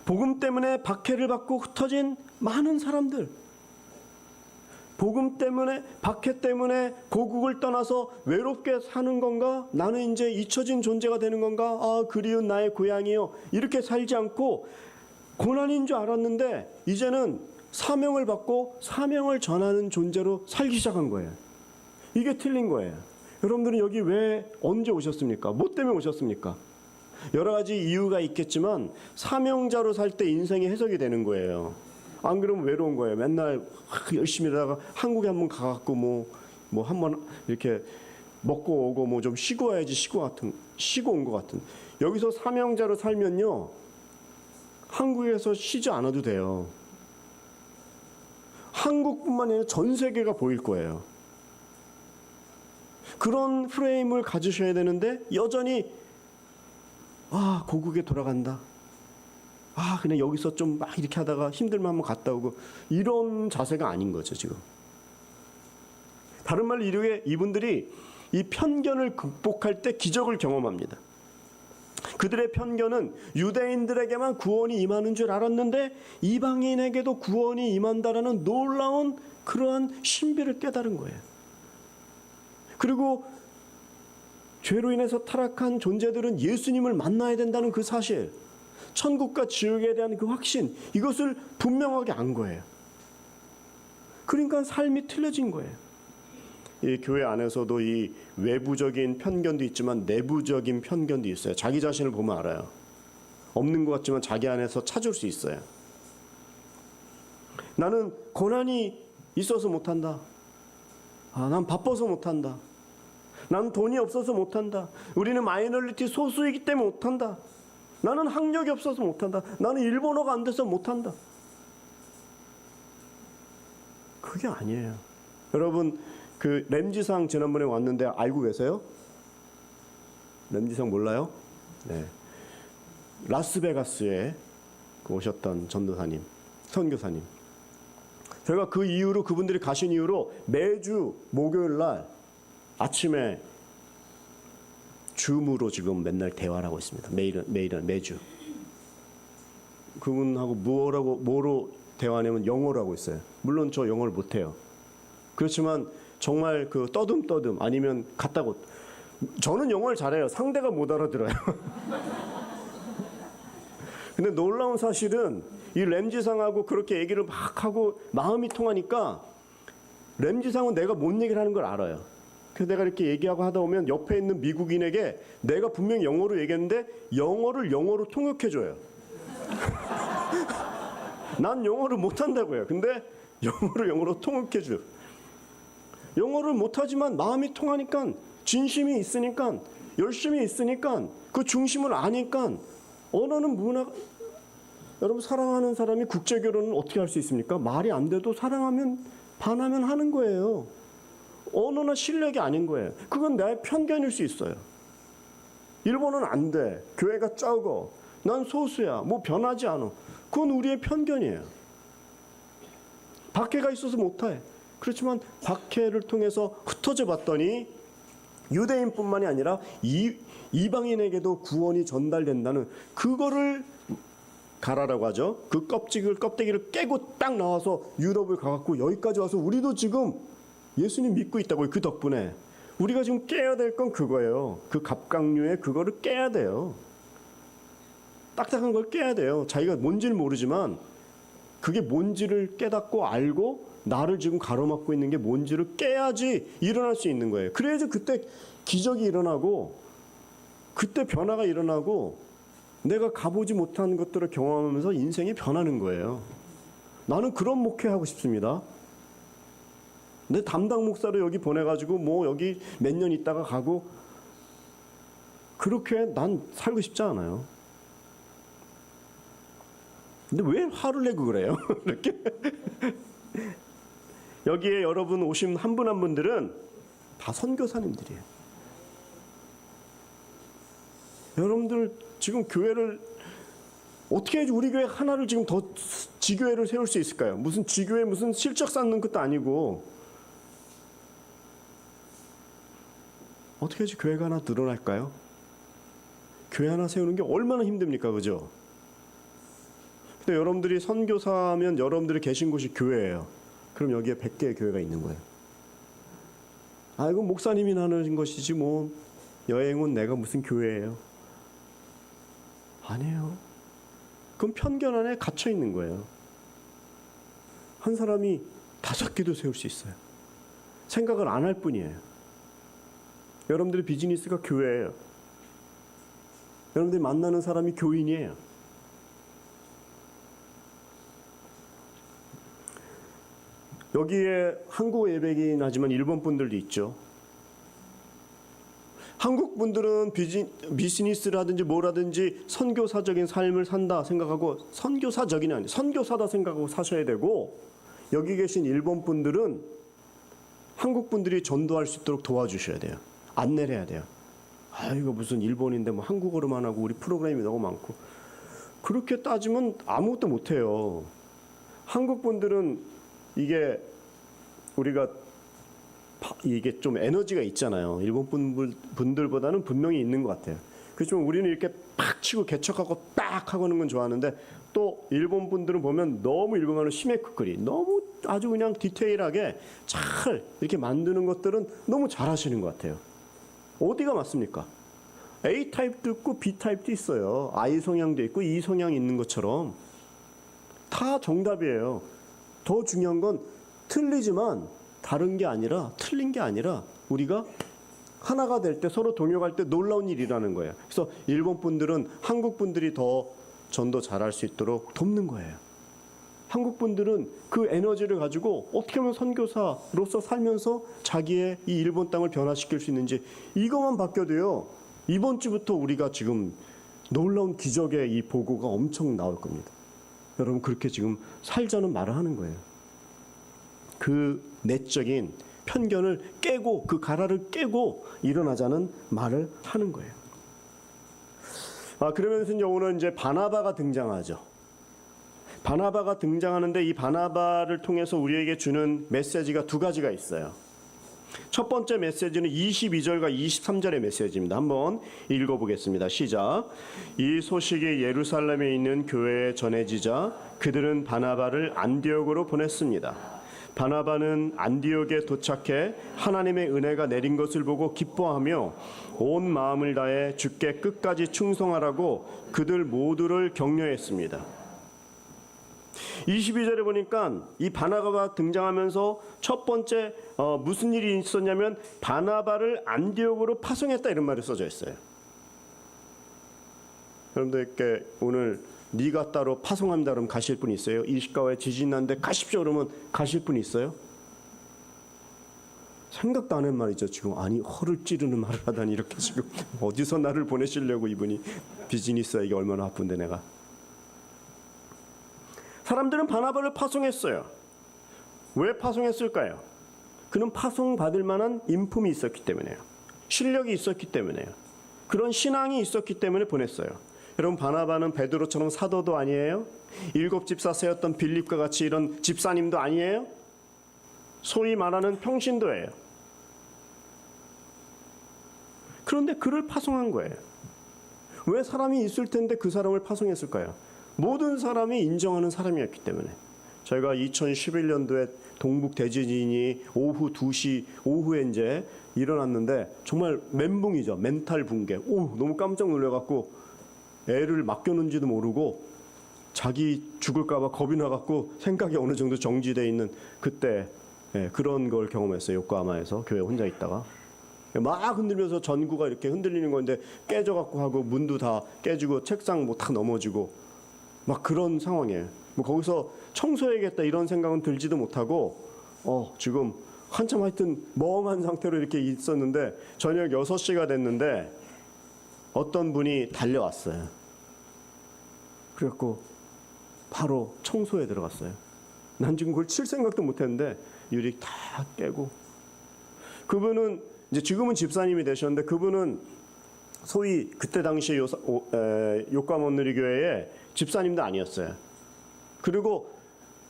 복음 때문에 박해를 받고 흩어진 많은 사람들, 복음 때문에, 박해 때문에 고국을 떠나서 외롭게 사는 건가? 나는 이제 잊혀진 존재가 되는 건가? 그리운 나의 고향이요. 이렇게 살지 않고 고난인 줄 알았는데 이제는 사명을 받고 사명을 전하는 존재로 살기 시작한 거예요. 이게 틀린 거예요. 여러분들은 여기 왜 언제 오셨습니까? 뭐 때문에 오셨습니까? 여러 가지 이유가 있겠지만 사명자로 살 때 인생이 해석이 되는 거예요. 안 그러면 외로운 거예요. 맨날 열심히 하다가 한국에 한번 가갖고 뭐 한번 이렇게 먹고 오고 뭐 좀 쉬고 와야지 쉬고 온 것 같은. 여기서 사명자로 살면요 한국에서 쉬지 않아도 돼요. 한국뿐만 아니라 전 세계가 보일 거예요. 그런 프레임을 가지셔야 되는데 여전히 고국에 돌아간다. 그냥 여기서 좀 막 이렇게 하다가 힘들면 한번 갔다 오고 이런 자세가 아닌 거죠 지금. 다른 말로 이르게 이분들이 이 편견을 극복할 때 기적을 경험합니다. 그들의 편견은 유대인들에게만 구원이 임하는 줄 알았는데 이방인에게도 구원이 임한다라는 놀라운 그러한 신비를 깨달은 거예요. 그리고 죄로 인해서 타락한 존재들은 예수님을 만나야 된다는 그 사실, 천국과 지옥에 대한 그 확신, 이것을 분명하게 안 거예요. 그러니까 삶이 틀려진 거예요. 이 교회 안에서도 이 외부적인 편견도 있지만 내부적인 편견도 있어요. 자기 자신을 보면 알아요. 없는 것 같지만 자기 안에서 찾을 수 있어요. 나는 고난이 있어서 못한다. 난 바빠서 못한다. 난 돈이 없어서 못한다. 우리는 마이너리티 소수이기 때문에 못한다. 나는 학력이 없어서 못한다. 나는 일본어가 안 돼서 못한다. 그게 아니에요. 여러분, 그 램지상 지난번에 왔는데 알고 계세요? 램지상 몰라요? 네. 라스베가스에 오셨던 전도사님, 선교사님. 저희가 그 이후로 그분들이 가신 이후로 매주 목요일 날 아침에 줌으로 지금 맨날 대화를 하고 있습니다. 매주. 그분하고 뭐로 대화하냐면 영어로 하고 있어요. 물론 저 영어를 못해요. 그렇지만 정말 그 떠듬 아니면 같다고. 저는 영어를 잘해요. 상대가 못 알아들어요. 근데 놀라운 사실은 이 램지상하고 그렇게 얘기를 막 하고 마음이 통하니까 램지상은 내가 뭔 얘기를 하는 걸 알아요. 그래서 내가 이렇게 얘기하고 하다 보면 옆에 있는 미국인에게 내가 분명히 영어로 얘기했는데 영어를 영어로 통역해줘요. 난 영어를 못한다고요. 근데 영어를 영어로 통역해줘요. 영어를 못하지만 마음이 통하니까 진심이 있으니까 열심히 있으니까 그 중심을 아니까 언어는 여러분 사랑하는 사람이 국제결혼은 어떻게 할 수 있습니까? 말이 안 돼도 사랑하면 반하면 하는 거예요. 언어나 실력이 아닌 거예요. 그건 나의 편견일 수 있어요. 일본어는 안 돼. 교회가 적어. 난 소수야. 뭐 변하지 않아. 그건 우리의 편견이에요. 박해가 있어서 못해. 그렇지만 박해를 통해서 흩어져 봤더니 유대인뿐만이 아니라 이방인에게도 구원이 전달된다는 그거를 가라라고 하죠. 그 껍데기를 깨고 딱 나와서 유럽을 가갖고 여기까지 와서 우리도 지금 예수님 믿고 있다고요. 그 덕분에 우리가 지금 깨야 될 건 그거예요. 그 갑각류의 그거를 깨야 돼요. 딱딱한 걸 깨야 돼요. 자기가 뭔지를 모르지만 그게 뭔지를 깨닫고 알고 나를 지금 가로막고 있는 게 뭔지를 깨야지 일어날 수 있는 거예요. 그래야지 그때 기적이 일어나고 그때 변화가 일어나고 내가 가보지 못한 것들을 경험하면서 인생이 변하는 거예요. 나는 그런 목회하고 싶습니다. 내 담당 목사를 여기 보내가지고 뭐 여기 몇 년 있다가 가고 그렇게 난 살고 싶지 않아요. 근데 왜 화를 내고 그래요? 이렇게 여기에 여러분 오신 한 분 한 분들은 다 선교사님들이에요. 여러분들 지금 교회를 어떻게 해야지 우리 교회 하나를 지금 더 지교회를 세울 수 있을까요? 무슨 지교회 무슨 실적 쌓는 것도 아니고 어떻게 해야지 교회가 하나 늘어날까요? 교회 하나 세우는 게 얼마나 힘듭니까? 그죠? 근데 여러분들이 선교사면 여러분들이 계신 곳이 교회예요. 그럼 여기에 100개의 교회가 있는 거예요. 이건 목사님이 나누는 것이지 뭐 여행은 내가 무슨 교회예요? 아니에요. 그건 편견 안에 갇혀 있는 거예요. 한 사람이 5개도 세울 수 있어요. 생각을 안 할 뿐이에요. 여러분들의 비즈니스가 교회예요. 여러분들이 만나는 사람이 교인이에요. 여기에 한국 예배긴 하지만 일본 분들도 있죠. 한국 분들은 비즈니스를 하든지 뭐라든지 선교사적인 삶을 산다 생각하고 선교사적인 아니 선교사다 생각하고 사셔야 되고 여기 계신 일본 분들은 한국 분들이 전도할 수 있도록 도와주셔야 돼요. 안내를 해야 돼요. 이거 무슨 일본인데 뭐 한국어로만 하고 우리 프로그램이 너무 많고 그렇게 따지면 아무것도 못해요. 한국 분들은 이게 우리가 이게 좀 에너지가 있잖아요. 일본 분들보다는 분명히 있는 것 같아요. 그렇지만 우리는 이렇게 팍 치고 개척하고 딱 하고 하는 건 좋아하는데 또 일본 분들은 보면 너무 일본어는 시메쿠쿠리 너무 아주 그냥 디테일하게 잘 이렇게 만드는 것들은 너무 잘하시는 것 같아요. 어디가 맞습니까? A 타입도 있고 B 타입도 있어요. I 성향도 있고 E 성향이 있는 것처럼 다 정답이에요. 더 중요한 건 틀리지만 다른 게 아니라 틀린 게 아니라 우리가 하나가 될 때 서로 동역할 때 놀라운 일이라는 거예요. 그래서 일본 분들은 한국 분들이 더 전도 잘할 수 있도록 돕는 거예요. 한국 분들은 그 에너지를 가지고 어떻게 하면 선교사로서 살면서 자기의 이 일본 땅을 변화시킬 수 있는지 이것만 바뀌어도요. 이번 주부터 우리가 지금 놀라운 기적의 이 보고가 엄청 나올 겁니다. 여러분 그렇게 지금 살자는 말을 하는 거예요. 그 내적인 편견을 깨고 그 가라를 깨고 일어나자는 말을 하는 거예요. 그러면서 이제 오늘 이제 바나바가 등장하죠. 바나바가 등장하는데 이 바나바를 통해서 우리에게 주는 메시지가 두 가지가 있어요. 첫 번째 메시지는 22절과 23절의 메시지입니다. 한번 읽어보겠습니다. 시작. 이 소식이 예루살렘에 있는 교회에 전해지자 그들은 바나바를 안디옥으로 보냈습니다. 바나바는 안디옥에 도착해 하나님의 은혜가 내린 것을 보고 기뻐하며 온 마음을 다해 주께 끝까지 충성하라고 그들 모두를 격려했습니다. 22절에 보니까 이 바나바가 등장하면서 첫 번째 무슨 일이 있었냐면 바나바를 안디옥으로 파송했다 이런 말이 써져 있어요. 여러분들께 오늘 네가 따로 파송합니다 그러면 가실 분 있어요? 이시가와에 지진 났는데 가십시오 그러면 가실 분 있어요? 생각도 안 한 말이죠. 지금 아니 허를 찌르는 말을 하다니 이렇게 지금 어디서 나를 보내시려고 이분이 비즈니스에게 얼마나 아픈데 내가. 사람들은 바나바를 파송했어요. 왜 파송했을까요? 그는 파송받을 만한 인품이 있었기 때문에요. 실력이 있었기 때문에요. 그런 신앙이 있었기 때문에 보냈어요. 여러분 바나바는 베드로처럼 사도도 아니에요? 7집사세였던 빌립과 같이 이런 집사님도 아니에요? 소위 말하는 평신도예요. 그런데 그를 파송한 거예요. 왜 사람이 있을 텐데 그 사람을 파송했을까요? 모든 사람이 인정하는 사람이었기 때문에. 제가 2011년도에 동북 대지진이 오후 2시 오후에 이제 일어났는데 정말 멘붕이죠. 멘탈 붕괴. 너무 깜짝 놀래갖고 애를 맡겨놓은지도 모르고 자기 죽을까봐 겁이 나갖고 생각이 어느 정도 정지되어 있는 그때 그런 걸 경험했어요. 요코하마에서 교회 혼자 있다가 막 흔들면서 전구가 이렇게 흔들리는 건데 깨져갖고 하고 문도 다 깨지고 책상 뭐 다 넘어지고 막 그런 상황이에요. 뭐 거기서 청소해야겠다 이런 생각은 들지도 못하고 지금 한참 하여튼 멍한 상태로 이렇게 있었는데 저녁 6시가 됐는데 어떤 분이 달려왔어요. 그래갖고 바로 청소에 들어갔어요. 난 지금 그걸 칠 생각도 못했는데 유리 다 깨고 그분은 이제 지금은 집사님이 되셨는데 그분은 소위 그때 당시에 요코하마 온누리교회의 집사님도 아니었어요. 그리고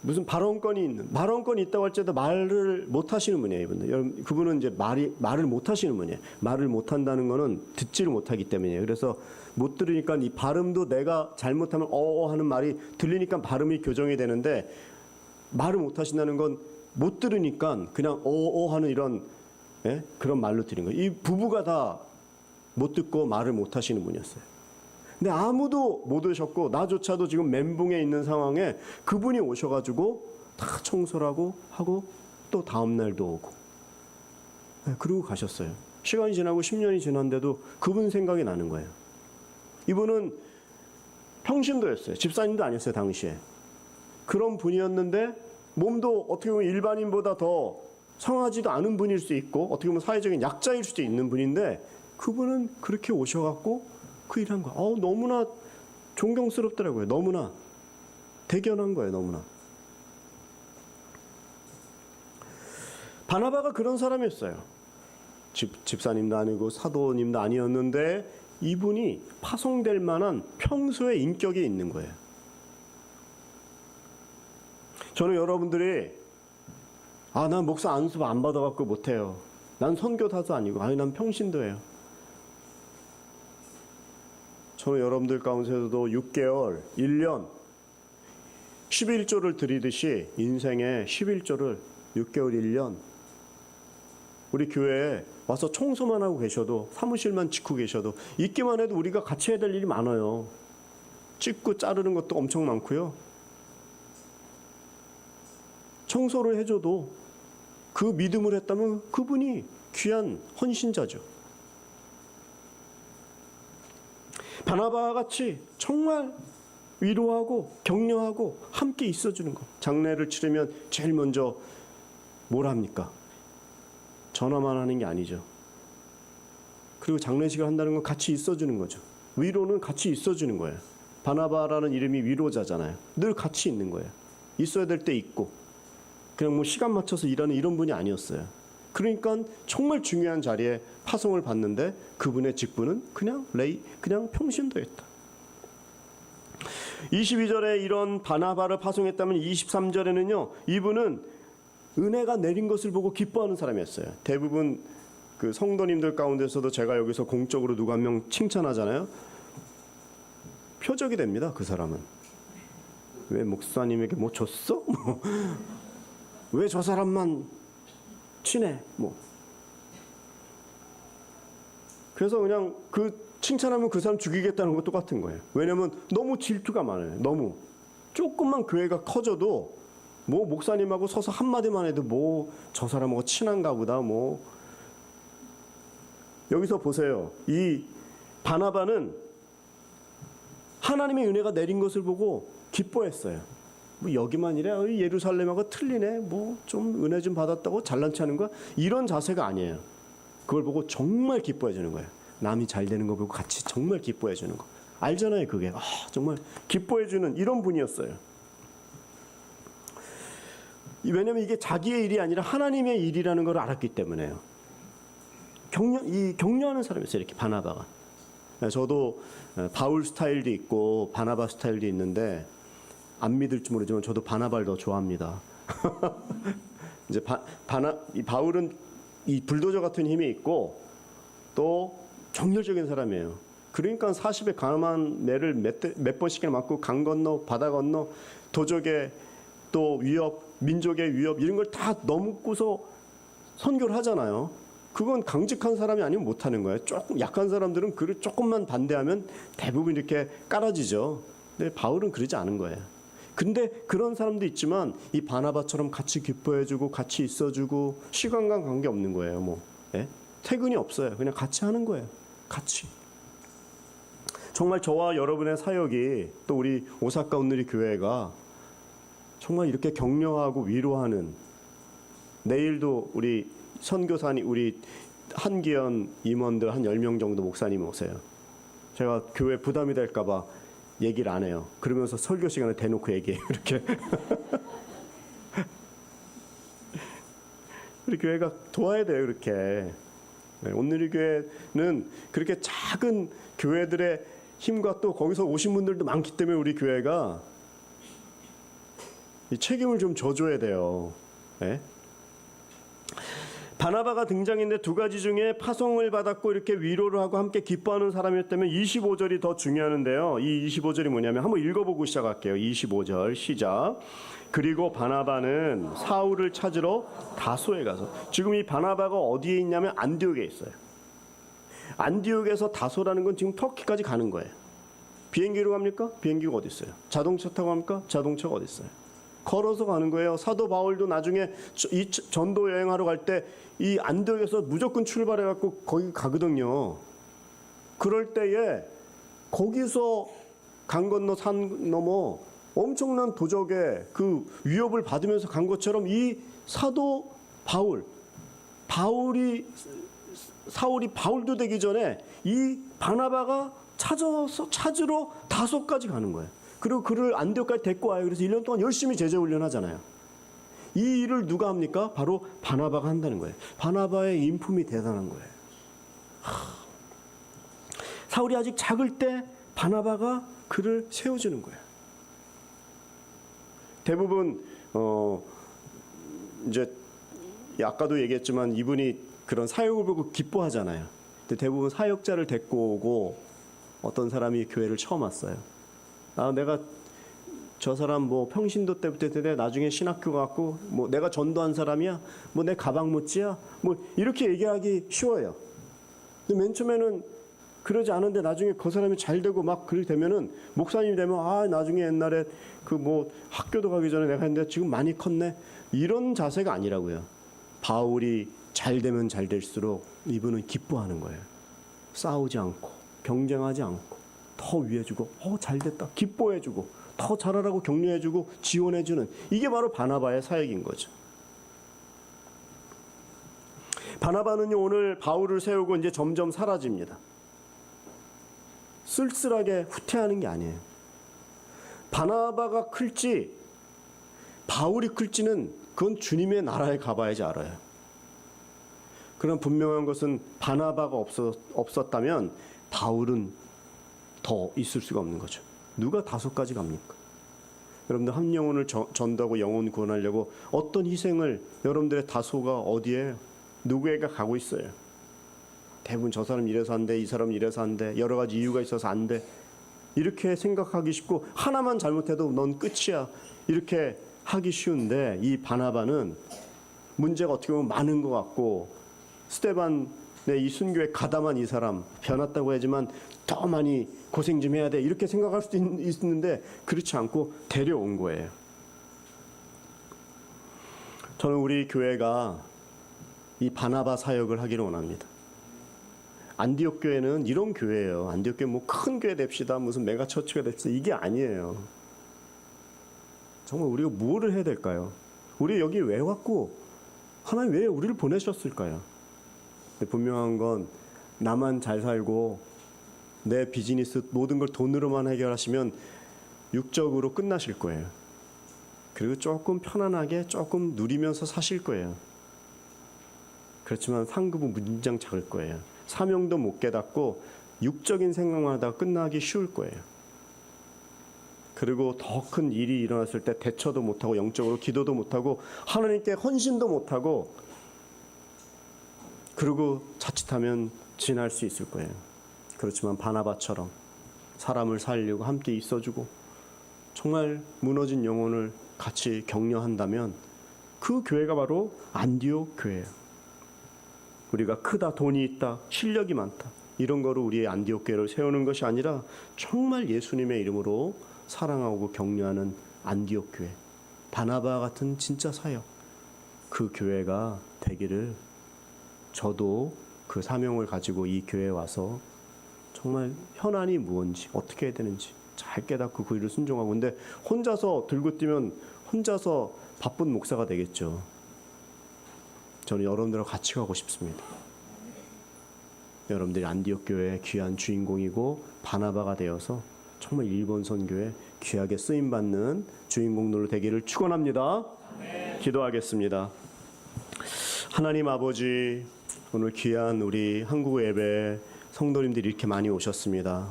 무슨 발언권이 있다고 할지라도 말을 못 하시는 분이에요, 이분들. 여러분, 그분은 이제 말을 못 하시는 분이에요. 말을 못 한다는 거는 듣지를 못하기 때문이에요. 그래서 못 들으니까 이 발음도 내가 잘못하면 하는 말이 들리니까 발음이 교정이 되는데 말을 못 하신다는 건 못 들으니까 그냥 하는 이런 그런 말로 들은 거예요. 이 부부가 다 못 듣고 말을 못 하시는 분이었어요. 근데 아무도 못 오셨고 나조차도 지금 멘붕에 있는 상황에 그분이 오셔가지고 다 청소를 하고 또 다음 날도 오고 그러고 가셨어요. 시간이 지나고 10년이 지났는데도 그분 생각이 나는 거예요. 이분은 평신도였어요. 집사님도 아니었어요. 당시에. 그런 분이었는데 몸도 어떻게 보면 일반인보다 더 성하지도 않은 분일 수 있고 어떻게 보면 사회적인 약자일 수도 있는 분인데 그분은 그렇게 오셔갖고 그 일한 거. 너무나 존경스럽더라고요. 너무나 대견한 거예요. 너무나. 바나바가 그런 사람이었어요. 집사님도 아니고 사도님도 아니었는데 이분이 파송될 만한 평소의 인격이 있는 거예요. 저는 여러분들이 난 목사 안수업 안 받아갖고 못해요. 난 선교사도 아니고 난 평신도예요. 저는 여러분들 가운데서도 6개월, 1년 11조를 드리듯이 인생의 11조를 6개월, 1년 우리 교회에 와서 청소만 하고 계셔도 사무실만 짓고 계셔도 있기만 해도 우리가 같이 해야 될 일이 많아요. 찢고 자르는 것도 엄청 많고요. 청소를 해줘도 그 믿음을 했다면 그분이 귀한 헌신자죠. 바나바와 같이 정말 위로하고 격려하고 함께 있어주는 거. 장례를 치르면 제일 먼저 뭘 합니까? 전화만 하는 게 아니죠. 그리고 장례식을 한다는 건 같이 있어주는 거죠. 위로는 같이 있어주는 거예요. 바나바라는 이름이 위로자잖아요. 늘 같이 있는 거예요. 있어야 될 때 있고, 그냥 뭐 시간 맞춰서 일하는 이런 분이 아니었어요. 그러니까 정말 중요한 자리에 파송을 받는데 그분의 직분은 그냥 평신도였다. 22절에 이런 바나바를 파송했다면 23절에는요, 이분은 은혜가 내린 것을 보고 기뻐하는 사람이었어요. 대부분 그 성도님들 가운데서도 제가 여기서 공적으로 누구 한 명 칭찬하잖아요. 표적이 됩니다. 그 사람은. 왜 목사님에게 뭐 줬어? 왜 저 사람만 친해? 그래서 그냥 그 칭찬하면 그 사람 죽이겠다는 거 똑같은 거예요. 왜냐하면 너무 질투가 많아요. 너무. 조금만 교회가 커져도 뭐 목사님하고 서서 한마디만 해도 뭐 저 사람하고 친한가 보다 뭐. 여기서 보세요. 이 바나바는 하나님의 은혜가 내린 것을 보고 기뻐했어요. 뭐 여기만 이래 예루살렘하고 틀리네. 뭐 좀 은혜 좀 받았다고 잘난 체하는 거야. 이런 자세가 아니에요. 그걸 보고 정말 기뻐해 주는 거예요. 남이 잘 되는 거 보고 같이 정말 기뻐해 주는 거. 알잖아요, 그게. 정말 기뻐해 주는 이런 분이었어요. 왜냐면 이게 자기의 일이 아니라 하나님의 일이라는 걸 알았기 때문에요. 격려하는 사람이었어요, 이렇게 바나바가. 저도 바울 스타일도 있고 바나바 스타일도 있는데 안 믿을지 모르지만 저도 바나바를 더 좋아합니다. 이제 이 바울은 이 불도저 같은 힘이 있고 또 정열적인 사람이에요. 그러니까 40에 강한 매를 몇 번씩이나 맞고 강 건너 바다 건너 도적의 또 위협, 민족의 위협 이런 걸 다 넘고서 선교를 하잖아요. 그건 강직한 사람이 아니면 못하는 거예요. 조금 약한 사람들은 그를 조금만 반대하면 대부분 이렇게 깔아지죠. 근데 바울은 그러지 않은 거예요. 근데 그런 사람도 있지만 이 바나바처럼 같이 기뻐해주고 같이 있어주고 시간과 관계 없는 거예요. 퇴근이 없어요. 그냥 같이 하는 거예요. 같이. 정말 저와 여러분의 사역이 또 우리 오사카 온누리 교회가 정말 이렇게 격려하고 위로하는, 내일도 우리 선교사님, 우리 한기현 임원들 한 10명 정도 목사님 오세요. 제가 교회 부담이 될까 봐 얘기를 안 해요. 그러면서 설교 시간에 대놓고 얘기해요. 이렇게. 우리 교회가 도와야 돼요. 이렇게. 온누리 교회는 그렇게 작은 교회들의 힘과 또 거기서 오신 분들도 많기 때문에 우리 교회가 이 책임을 좀 져줘야 돼요. 네? 바나바가 등장했는데 두 가지 중에 파송을 받았고 이렇게 위로를 하고 함께 기뻐하는 사람이었다면 25절이 더 중요한데요. 이 25절이 뭐냐면 한번 읽어보고 시작할게요. 25절 시작. 그리고 바나바는 사울을 찾으러 다소에 가서, 지금 이 바나바가 어디에 있냐면 안디옥에 있어요. 안디옥에서 다소라는 건 지금 터키까지 가는 거예요. 비행기로 갑니까? 비행기가 어디 있어요? 자동차 타고 갑니까? 자동차가 어디 있어요? 걸어서 가는 거예요. 사도 바울도 나중에 이 전도 여행하러 갈 때 이 안디옥에서 무조건 출발해갖고 거기 가거든요. 그럴 때에 거기서 강 건너 산 넘어 엄청난 도적의 그 위협을 받으면서 간 것처럼 이 사도 바울도 되기 전에 이 바나바가 찾으러 다소까지 가는 거예요. 그리고 그를 안디옥까지 데리고 와요. 그래서 1년 동안 열심히 제자 훈련하잖아요. 이 일을 누가 합니까? 바로 바나바가 한다는 거예요. 바나바의 인품이 대단한 거예요. 사울이 아직 작을 때 바나바가 그를 세워주는 거예요. 대부분 이제 아까도 얘기했지만 이분이 그런 사역을 보고 기뻐하잖아요. 근데 대부분 사역자를 데리고 오고 어떤 사람이 교회를 처음 왔어요. 내가 저 사람 뭐 평신도 때부터 했는데 나중에 신학교 갔고 뭐 내가 전도한 사람이야, 뭐 내 가방 못지야, 뭐 이렇게 얘기하기 쉬워요. 근데 맨 처음에는 그러지 않은데 나중에 그 사람이 잘 되고 막 그렇게 되면은 목사님이 되면 나중에 옛날에 그 뭐 학교도 가기 전에 내가 했는데 지금 많이 컸네, 이런 자세가 아니라고요. 바울이 잘 되면 잘 될수록 이분은 기뻐하는 거예요. 싸우지 않고 경쟁하지 않고 더 위해주고 잘됐다 기뻐해주고 더 잘하라고 격려해주고 지원해주는 이게 바로 바나바의 사역인 거죠. 바나바는요 오늘 바울을 세우고 이제 점점 사라집니다. 쓸쓸하게 후퇴하는 게 아니에요. 바나바가 클지 바울이 클지는 그건 주님의 나라에 가봐야지 알아요. 그런 분명한 것은 바나바가 없었다면 바울은 더 있을 수가 없는 거죠. 누가 5가지 갑니까? 여러분들 한 영혼을 전도하고 영혼 구원하려고 어떤 희생을 여러분들의 다소가 어디에 누구에게 가고 있어요. 대부분 저 사람 이래서 안 돼, 이 사람 이래서 안 돼, 여러 가지 이유가 있어서 안 돼. 이렇게 생각하기 쉽고 하나만 잘못해도 넌 끝이야. 이렇게 하기 쉬운데 이 바나바는 문제가 어떻게 보면 많은 것 같고 스데반의 이 순교에 가담한 이 사람 변했다고 하지만 더 많이 고생 좀 해야 돼. 이렇게 생각할 수도 있는데 그렇지 않고 데려온 거예요. 저는 우리 교회가 이 바나바 사역을 하기를 원합니다. 안디옥 교회는 이런 교회예요. 안디옥 교회 뭐 큰 교회 됩시다. 무슨 메가처치가 됩시다. 이게 아니에요. 정말 우리가 무엇을 해야 될까요? 우리 여기 왜 왔고 하나님 왜 우리를 보내셨을까요? 근데 분명한 건 나만 잘 살고 내 비즈니스 모든 걸 돈으로만 해결하시면 육적으로 끝나실 거예요. 그리고 조금 편안하게 조금 누리면서 사실 거예요. 그렇지만 상급은 무진장 작을 거예요. 사명도 못 깨닫고 육적인 생각만 하다가 끝나기 쉬울 거예요. 그리고 더 큰 일이 일어났을 때 대처도 못하고 영적으로 기도도 못하고 하나님께 헌신도 못하고 그리고 자칫하면 지날 수 있을 거예요. 그렇지만 바나바처럼 사람을 살리고 함께 있어주고 정말 무너진 영혼을 같이 격려한다면 그 교회가 바로 안디옥 교회예요. 우리가 크다, 돈이 있다, 실력이 많다 이런 거로 우리의 안디옥 교회를 세우는 것이 아니라 정말 예수님의 이름으로 사랑하고 격려하는 안디옥 교회, 바나바 같은 진짜 사역, 그 교회가 되기를 저도 그 사명을 가지고 이 교회에 와서 정말 현안이 무엇인지 어떻게 해야 되는지 잘 깨닫고 그 일을 순종하고 근데 혼자서 들고 뛰면 혼자서 바쁜 목사가 되겠죠. 저는 여러분들과 같이 가고 싶습니다. 여러분들이 안디옥 교회의 귀한 주인공이고 바나바가 되어서 정말 일본 선교에 귀하게 쓰임받는 주인공들로 되기를 축원합니다. 기도하겠습니다. 하나님 아버지, 오늘 귀한 우리 한국 예배 성도님들이 이렇게 많이 오셨습니다.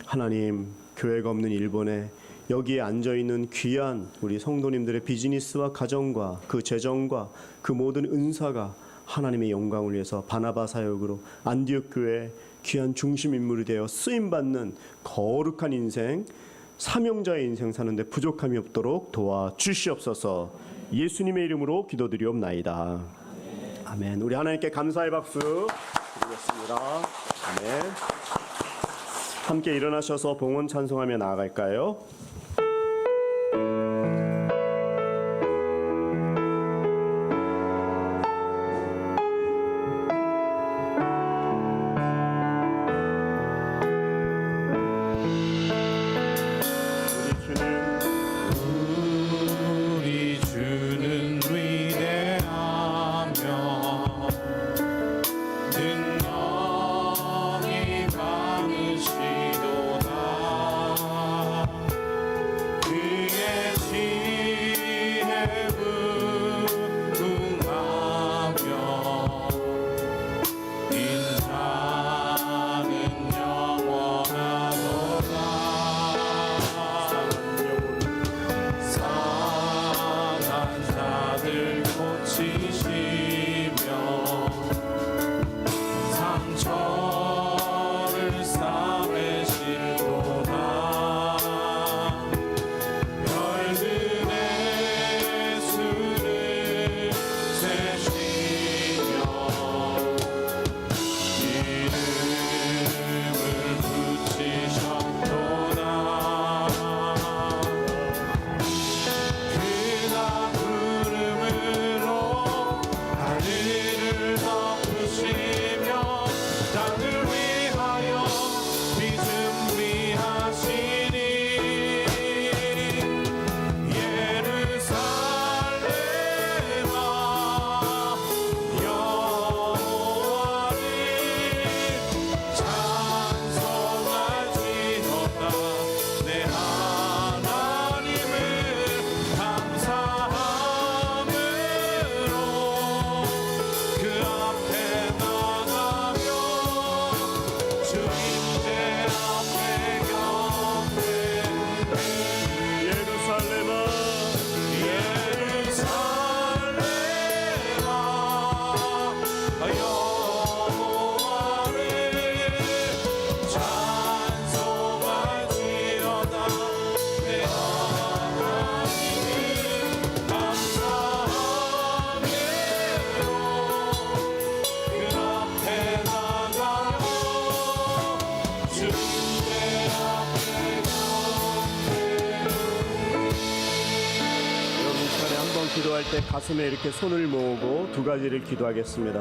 하나님, 교회가 없는 일본에 여기에 앉아있는 귀한 우리 성도님들의 비즈니스와 가정과 그 재정과 그 모든 은사가 하나님의 영광을 위해서 바나바 사역으로 안디옥 교회 귀한 중심 인물이 되어 쓰임받는 거룩한 인생, 사명자의 인생 사는데 부족함이 없도록 도와주시옵소서. 예수님의 이름으로 기도드리옵나이다. 아멘. 우리 하나님께 감사의 박수 드리겠습니다. 아멘. 함께 일어나셔서 봉헌 찬송하며 나아갈까요? 우리 주는 위대하며 능력이 많으시도다. 그의 하나님을 감사함으로 그 앞에 나가며 주님의 앞에 경배해 예루살렘아 여호와를 찬송할지어다 내 하나님을 감사함으로 그 앞에 나가며 주님의 앞에 여러분 이 시간에 한번 기도할 때 가슴에 이렇게 손을 모으고 두 가지를 기도하겠습니다.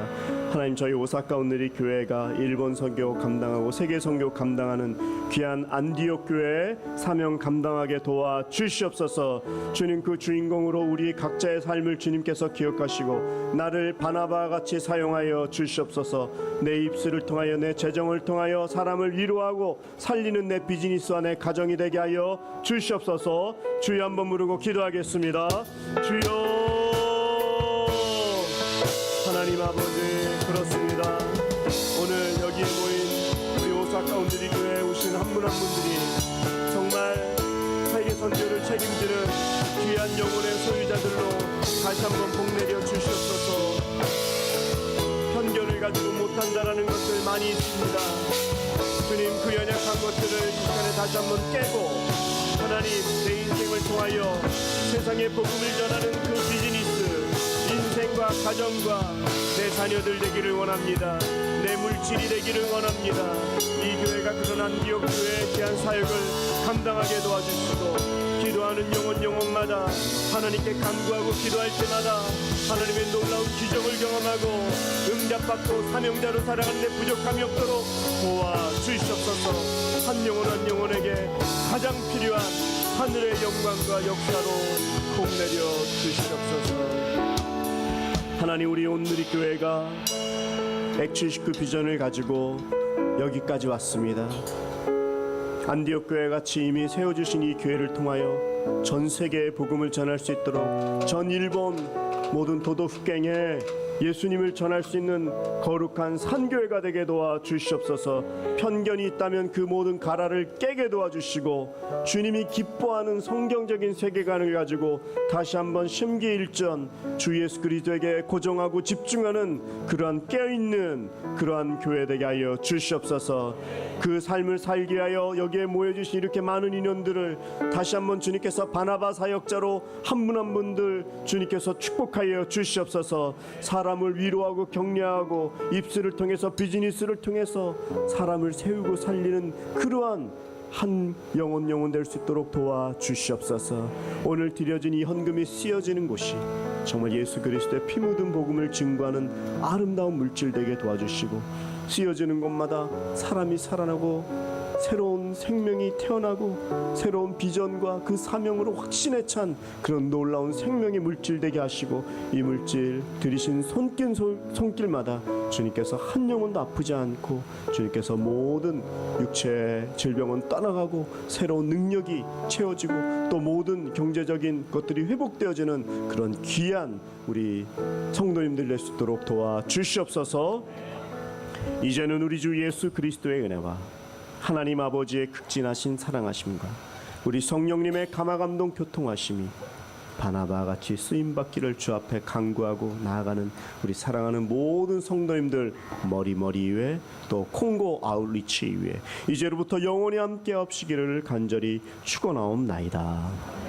하나님, 저희 오사카 온누리 교회가 일본 선교 감당하고 세계 선교 감당하는 귀한 안디옥 교회의 사명 감당하게 도와 주시옵소서. 주님, 그 주인공으로 우리 각자의 삶을 주님께서 기억하시고 나를 바나바와 같이 사용하여 주시옵소서. 내 입술을 통하여 내 재정을 통하여 사람을 위로하고 살리는 내 비즈니스와 내 가정이 되게 하여 주시옵소서. 주여 한번 부르고 기도하겠습니다. 주여. 하나님 아버지, 그렇습니다. 오늘 여기에 모인 우리 오사카 온누리 교회에 오신 한 분 한 분들이 정말 세계 선교를 책임지는 귀한 영혼의 소유자들로 다시 한번 복내려 주시옵소서. 편견을 가지고 못한다라는 것들 많이 있습니다. 주님, 그 연약한 것들을 이 시간에 다시 한번 깨고 하나님, 내 인생을 통하여 세상에 복음을 전하는 그 비즈니스, 인생과 가정과 내 자녀들 되기를 원합니다. 내 물질이 되기를 원합니다. 이 교회가 그런 안디옥 교회의 귀한 사역을 감당하게 도와주시고 기도하는 영혼마다 하나님께 간구하고 기도할 때마다 하나님의 놀라운 기적을 경험하고 응답받고 사명자로 살아가는 데 부족함이 없도록 도와주시옵소서. 한 영혼 한 영혼에게 가장 필요한 하늘의 영광과 역사로 복내려 주시옵소서. 하나님, 우리 온누리 교회가 액79 비전을 가지고 여기까지 왔습니다. 안디옥 교회 같이 이미 세워주신 이 교회를 통하여 전 세계에 복음을 전할 수 있도록 전 일본 모든 도덕국경에 예수님을 전할 수 있는 거룩한 산교회가 되게 도와주시옵소서. 편견이 있다면 그 모든 가라를 깨게 도와주시고 주님이 기뻐하는 성경적인 세계관을 가지고 다시 한번 심기일전 주 예수 그리스도에게 고정하고 집중하는 그러한 깨어있는 그러한 교회 되게 하여 주시옵소서. 그 삶을 살게 하여 여기에 모여주신 이렇게 많은 인원들을 다시 한번 주님께서 바나바 사역자로 한 분 한 분들 주님께서 축복하여 주시옵소서. 사람을 위로하고 격려하고 입술을 통해서 비즈니스를 통해서 사람을 세우고 살리는 그러한 한 영혼 될 수 있도록 도와주시옵소서. 오늘 드려진 이 헌금이 쓰여지는 곳이 정말 예수 그리스도의 피 묻은 복음을 증거하는 아름다운 물질 되게 도와주시고 쓰여지는 곳마다 사람이 살아나고 새로운 생명이 태어나고 새로운 비전과 그 사명으로 확신에 찬 그런 놀라운 생명의 물질 되게 하시고 이 물질 들이신 손길마다 주님께서 한 영혼도 아프지 않고 주님께서 모든 육체의 질병은 떠나가고 새로운 능력이 채워지고 또 모든 경제적인 것들이 회복되어지는 그런 귀한 우리 성도님들 될 수 있도록 도와주시옵소서. 이제는 우리 주 예수 그리스도의 은혜와 하나님 아버지의 극진하신 사랑하심과 우리 성령님의 감화감동 교통하심이 바나바와 같이 쓰임받기를 주 앞에 간구하고 나아가는 우리 사랑하는 모든 성도님들 머리 위에 또 콩고 아웃리치 위에 이제로부터 영원히 함께 없시기를 간절히 축원하옵나이다.